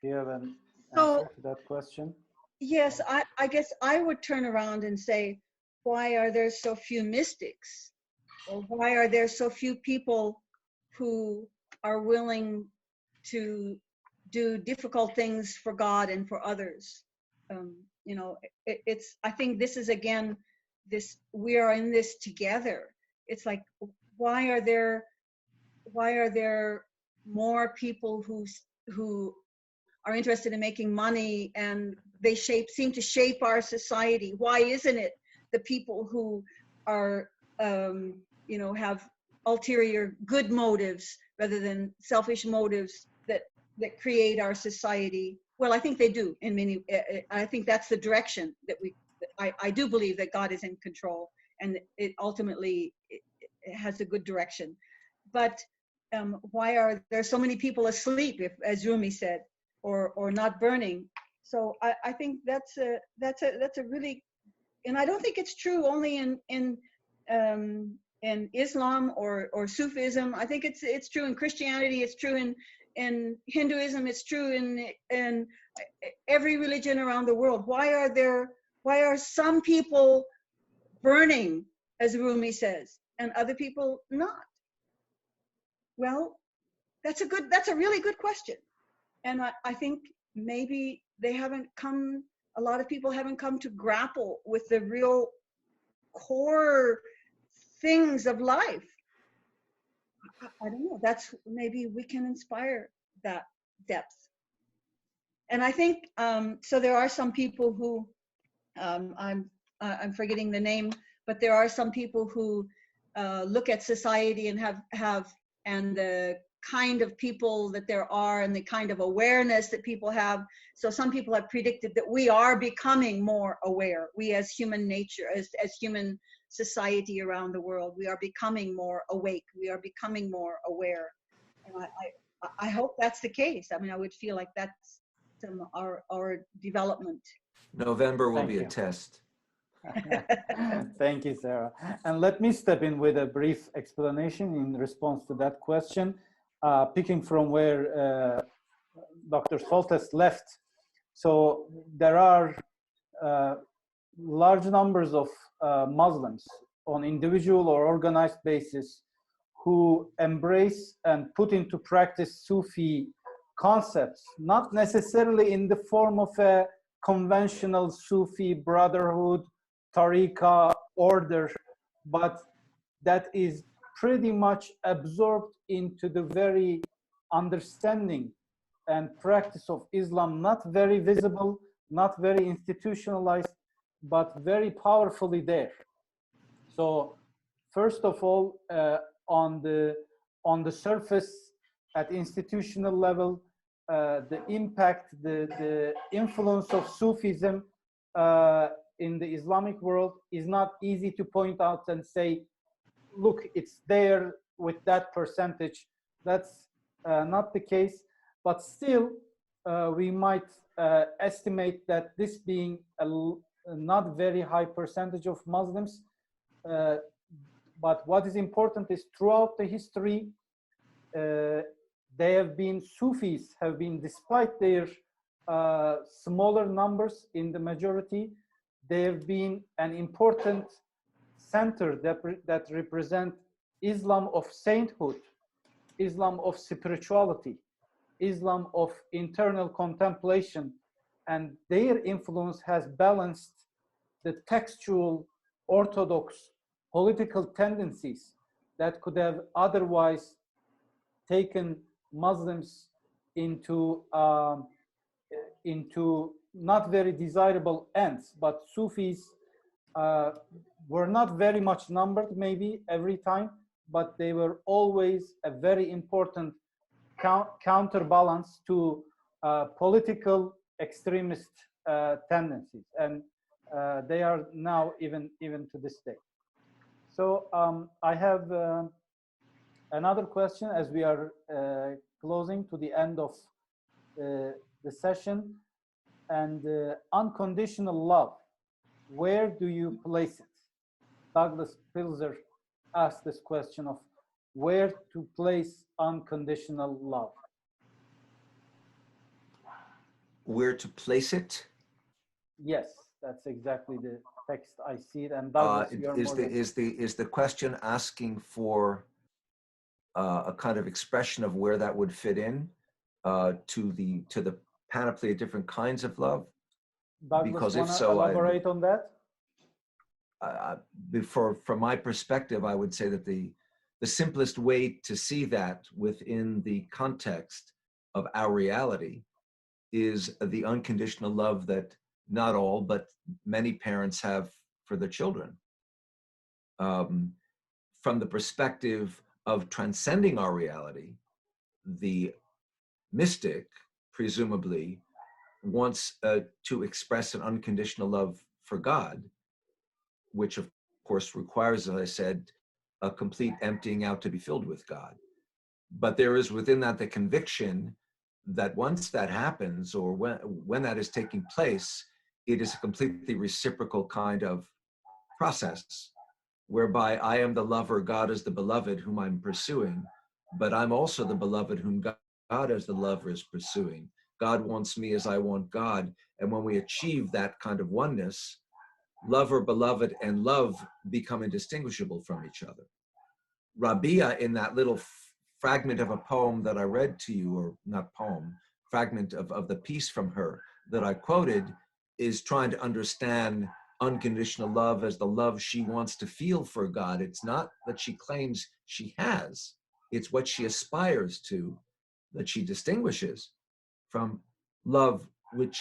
S1: do you have an
S3: So-
S1: answer to that question?
S3: Yes, I guess I would turn around and say, why are there so few mystics? Or why are there so few people who are willing to do difficult things for God and for others? You know, it's, I think this is, again, this, we are in this together. It's like, why are there more people who are interested in making money, and they seem to shape our society? Why isn't it the people who are, you know, have ulterior good motives rather than selfish motives that create our society? Well, I think they do in many, I think that's the direction that I do believe that God is in control, and it ultimately it has a good direction. But why are there so many people asleep, if, as Rumi said, or not burning? So I think that's a really, and I don't think it's true only in Islam or Sufism. I think it's true in Christianity. It's true in Hinduism. It's true in every religion around the world. Why are some people burning, as Rumi says, and other people not? Well, that's a really good question. And I think maybe a lot of people haven't come to grapple with the real core things of life. I don't know, that's, maybe we can inspire that depth. And I think, so there are some people who, I'm forgetting the name, but there are some people who look at society and and the kind of people that there are and the kind of awareness that people have. So some people have predicted that we are becoming more aware. We as human nature, as human society around the world, we are becoming more awake. We are becoming more aware. And I hope that's the case. I mean, I would feel like that's our development.
S2: November will
S1: Thank
S2: be
S1: you.
S2: a test.
S1: Thank you, Sarah. And let me step in with a brief explanation in response to that question, picking from where Dr. Soltes left. So there are large numbers of Muslims on individual or organized basis who embrace and put into practice Sufi concepts, not necessarily in the form of a conventional Sufi brotherhood, tariqa order, but that is pretty much absorbed into the very understanding and practice of Islam, not very visible, not very institutionalized, but very powerfully there. So first of all, on the surface, at institutional level, the impact, the influence of Sufism in the Islamic world is not easy to point out and say, look, it's there with that percentage. That's not the case, but still we might estimate that this being not very high percentage of Muslims. But what is important is throughout the history, they have been, Sufis have been, despite their smaller numbers in the majority, they have been an important center that represent Islam of sainthood, Islam of spirituality, Islam of internal contemplation, and their influence has balanced the textual Orthodox political tendencies that could have otherwise taken Muslims into not very desirable ends. But Sufis were not very much numbered, maybe every time, but they were always a very important counterbalance to political extremist tendencies, and they are now even to this day. So I have another question as we are closing to the end of the session. And unconditional love, where do you place it? Douglas Pilzer asked this question of where to place unconditional love.
S2: Where to place it?
S1: Yes, that's exactly the text. I see it. And Douglas,
S2: is the question asking for a kind of expression of where that would fit in to the panoply of different kinds of love?
S1: Douglas,
S2: because if so,
S1: elaborate on that.
S2: From my perspective, I would say that the simplest way to see that within the context of our reality is the unconditional love that not all, but many parents have for their children. From the perspective of transcending our reality, the mystic, presumably, wants to express an unconditional love for God, which of course requires, as I said, a complete emptying out to be filled with God. But there is within that the conviction that once that happens, or when that is taking place, it is a completely reciprocal kind of process, whereby I am the lover, God is the beloved whom I'm pursuing, but I'm also the beloved whom God as the lover is pursuing. God wants me as I want God. And when we achieve that kind of oneness, lover, beloved, and love become indistinguishable from each other. Rabia, in that little fragment of a poem that I read to you, or not poem, fragment of the piece from her that I quoted, is trying to understand unconditional love as the love she wants to feel for God. It's not that she claims she has, it's what she aspires to that she distinguishes from love, which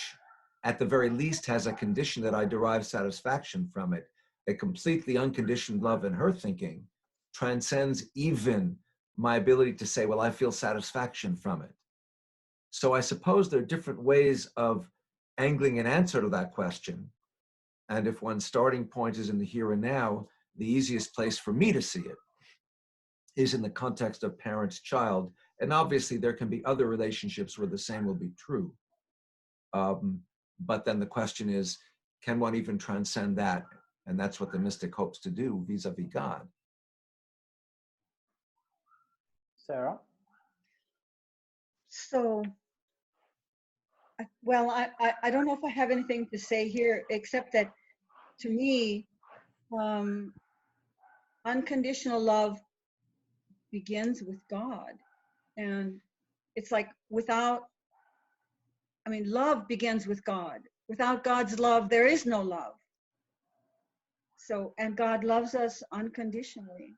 S2: at the very least has a condition that I derive satisfaction from it. A completely unconditioned love in her thinking transcends even my ability to say, well, I feel satisfaction from it. So I suppose there are different ways of angling an answer to that question. And if one's starting point is in the here and now, the easiest place for me to see it is in the context of parent-child. And obviously there can be other relationships where the same will be true. But then the question is, can one even transcend that? And that's what the mystic hopes to do vis-a-vis God.
S1: Sarah?
S3: So, well, I don't know if I have anything to say here, except that to me, unconditional love begins with God. And it's like love begins with God. Without God's love, there is no love. So, and God loves us unconditionally.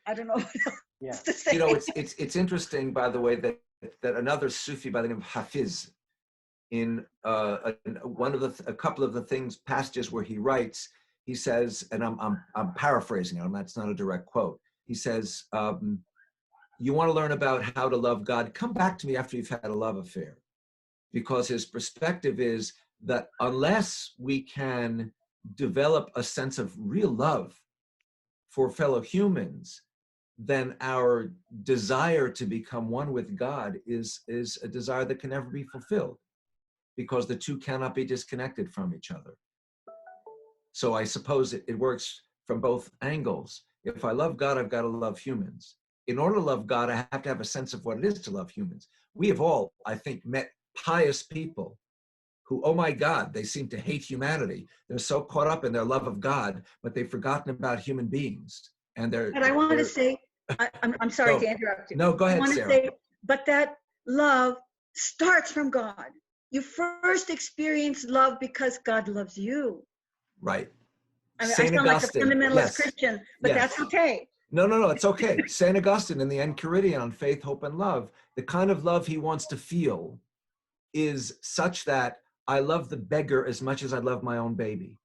S3: I don't know what else to say.
S2: You know, it's interesting, by the way, that another Sufi by the name of Hafiz, in a couple of the passages where he writes, he says, and I'm paraphrasing him, that's not a direct quote. He says, you want to learn about how to love God, come back to me after you've had a love affair. Because his perspective is that unless we can develop a sense of real love for fellow humans, then our desire to become one with God is a desire that can never be fulfilled. because the two cannot be disconnected from each other. So I suppose it works from both angles. If I love God, I've got to love humans. In order to love God, I have to have a sense of what it is to love humans. We have all, I think, met pious people who, oh my God, they seem to hate humanity. They're so caught up in their love of God, but they've forgotten about human beings. And
S3: But I want to say, I'm sorry to interrupt you.
S2: No, go ahead,
S3: I want to
S2: Sarah.
S3: say, but that love starts from God. You first experience love because God loves you.
S2: Right.
S3: I mean, I
S2: Saint
S3: sound like a
S2: Augustine,
S3: fundamentalist
S2: yes.
S3: Christian, but
S2: Yes.
S3: that's okay.
S2: No, it's okay. Saint Augustine in the Enchiridion on Faith, Hope, and Love, the kind of love he wants to feel is such that I love the beggar as much as I love my own baby,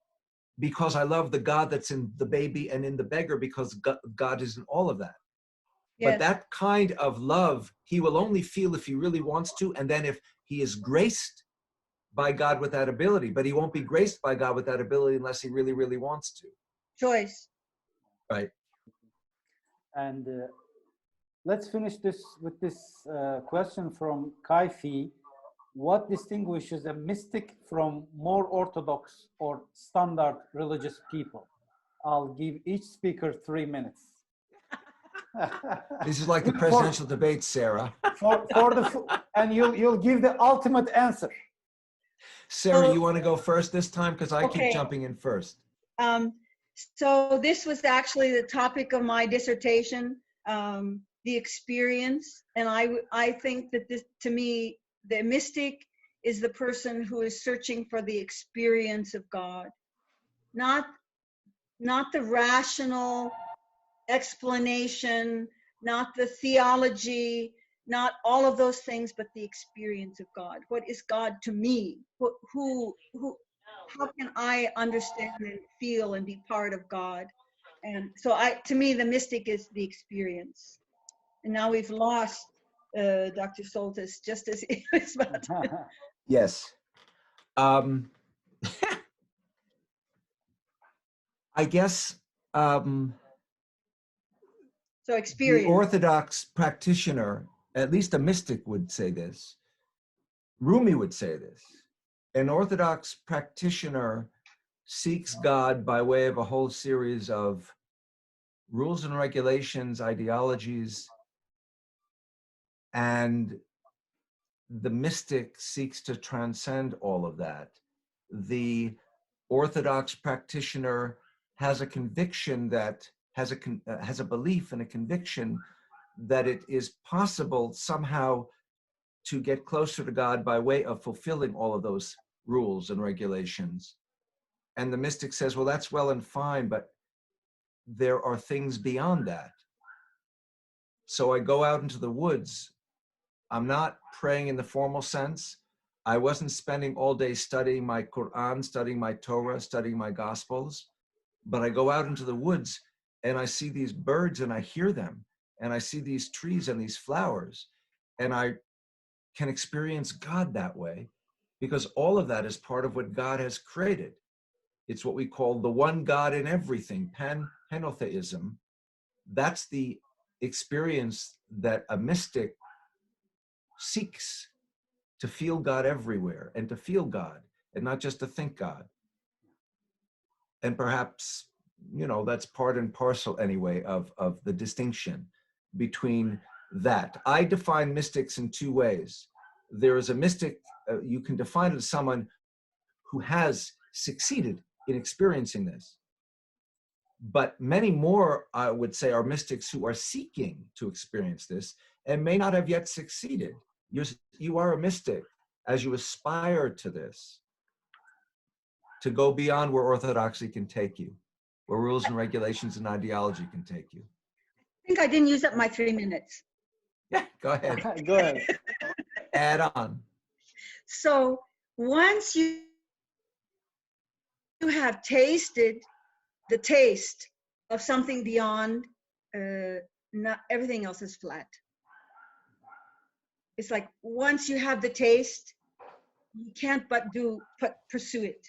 S2: because I love the God that's in the baby and in the beggar, because God is in all of that.
S3: Yes.
S2: But that kind of love, he will only feel if he really wants to, and then if he is graced by God with that ability. But he won't be graced by God with that ability unless he really, really wants to.
S3: Choice.
S2: Right.
S1: And let's finish this with this question from Kaifi. What distinguishes a mystic from more orthodox or standard religious people? I'll give each speaker 3 minutes.
S2: This is like the presidential debate, Sarah.
S1: And you'll give the ultimate answer.
S2: Sarah, you want to go first this time? Because I keep jumping in first.
S3: So this was actually the topic of my dissertation, the experience. And I think that this, to me, the mystic is the person who is searching for the experience of God, not the rational explanation, not the theology, not all of those things, but the experience of God. What is God to me? How can I understand and feel and be part of God? And so to me, the mystic is the experience. And now we've lost Dr. Soltis just as he was about to.
S2: Yes. I guess
S3: So
S2: the
S3: experience.
S2: Orthodox practitioner, at least a mystic would say this, Rumi would say this, an Orthodox practitioner seeks God by way of a whole series of rules and regulations, ideologies, and the mystic seeks to transcend all of that. The Orthodox practitioner has a conviction that has a belief and a conviction that it is possible somehow to get closer to God by way of fulfilling all of those rules and regulations. And the mystic says, well, that's well and fine, but there are things beyond that. So I go out into the woods. I'm not praying in the formal sense. I wasn't spending all day studying my Quran, studying my Torah, studying my Gospels, but I go out into the woods and I see these birds and I hear them, and I see these trees and these flowers, and I can experience God that way, because all of that is part of what God has created. It's what we call the one God in everything, pantheism. That's the experience that a mystic seeks, to feel God everywhere and to feel God and not just to think God. And perhaps, that's part and parcel anyway of the distinction between that. I define mystics in two ways. There is a mystic, you can define it as someone who has succeeded in experiencing this. But many more, I would say, are mystics who are seeking to experience this and may not have yet succeeded. You are a mystic as you aspire to this, to go beyond where orthodoxy can take you, where rules and regulations and ideology can take you.
S3: I think I didn't use up my 3 minutes.
S2: Yeah, go ahead.
S1: Go ahead.
S2: Add on.
S3: So once you have tasted the taste of something beyond, not everything else is flat. It's like once you have the taste, you can't but pursue it.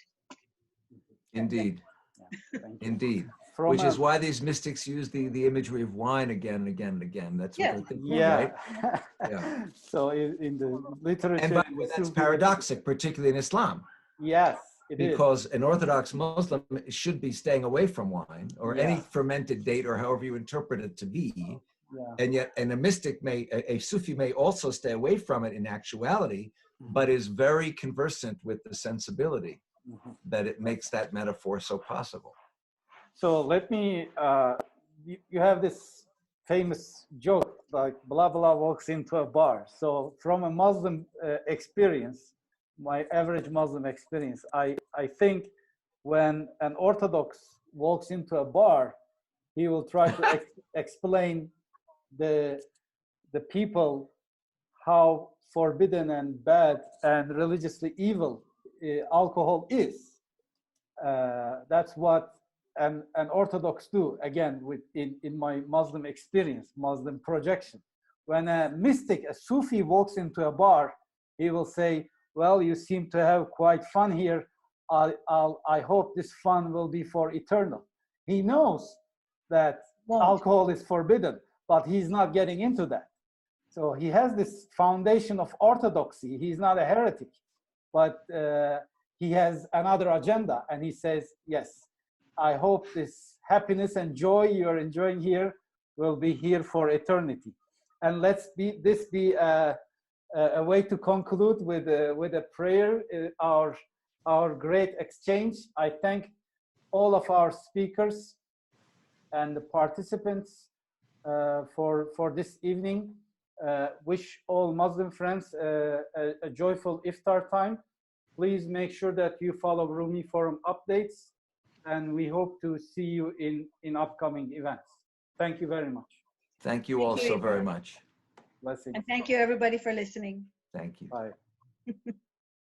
S2: Indeed.
S1: Yeah, thank you.
S2: Indeed.
S1: from
S2: which is why these mystics use the imagery of wine again and again and again. That's what
S3: Yeah.
S2: they're thinking,
S1: yeah.
S2: right? Yeah.
S1: So in the literature,
S2: And by the
S1: in
S2: way,
S1: the
S2: that's
S1: Sufi
S2: paradoxic, particularly in Islam,
S1: yes, it is.
S2: because an Orthodox Muslim should be staying away from wine or any
S1: Yeah.
S2: fermented date or however you interpret it to be.
S1: Yeah.
S2: And yet, and a mystic may, a Sufi may also stay away from it in actuality, but is very conversant with the sensibility that it makes that metaphor so possible.
S1: So let me, you have this famous joke, like blah, blah walks into a bar. So from a Muslim experience, my average Muslim experience, I think when an Orthodox walks into a bar, he will try to explain the people how forbidden and bad and religiously evil alcohol is. That's what an Orthodox do, again, in my Muslim experience, Muslim projection. When a mystic, a Sufi walks into a bar, he will say, well, you seem to have quite fun here. I hope this fun will be for eternal. He knows that alcohol is forbidden, but he's not getting into that. So he has this foundation of orthodoxy. He's not a heretic, but he has another agenda. And he says, yes, I hope this happiness and joy you're enjoying here will be here for eternity. And let's be a way to conclude with a prayer, our great exchange. I thank all of our speakers and the participants for this evening. Wish all Muslim friends a joyful iftar time. Please make sure that you follow Rumi Forum updates, and we hope to see you in upcoming events. Thank you very much.
S2: Thank you all so very much.
S1: Blessings.
S3: And thank you everybody for listening.
S2: Thank you.
S1: Bye.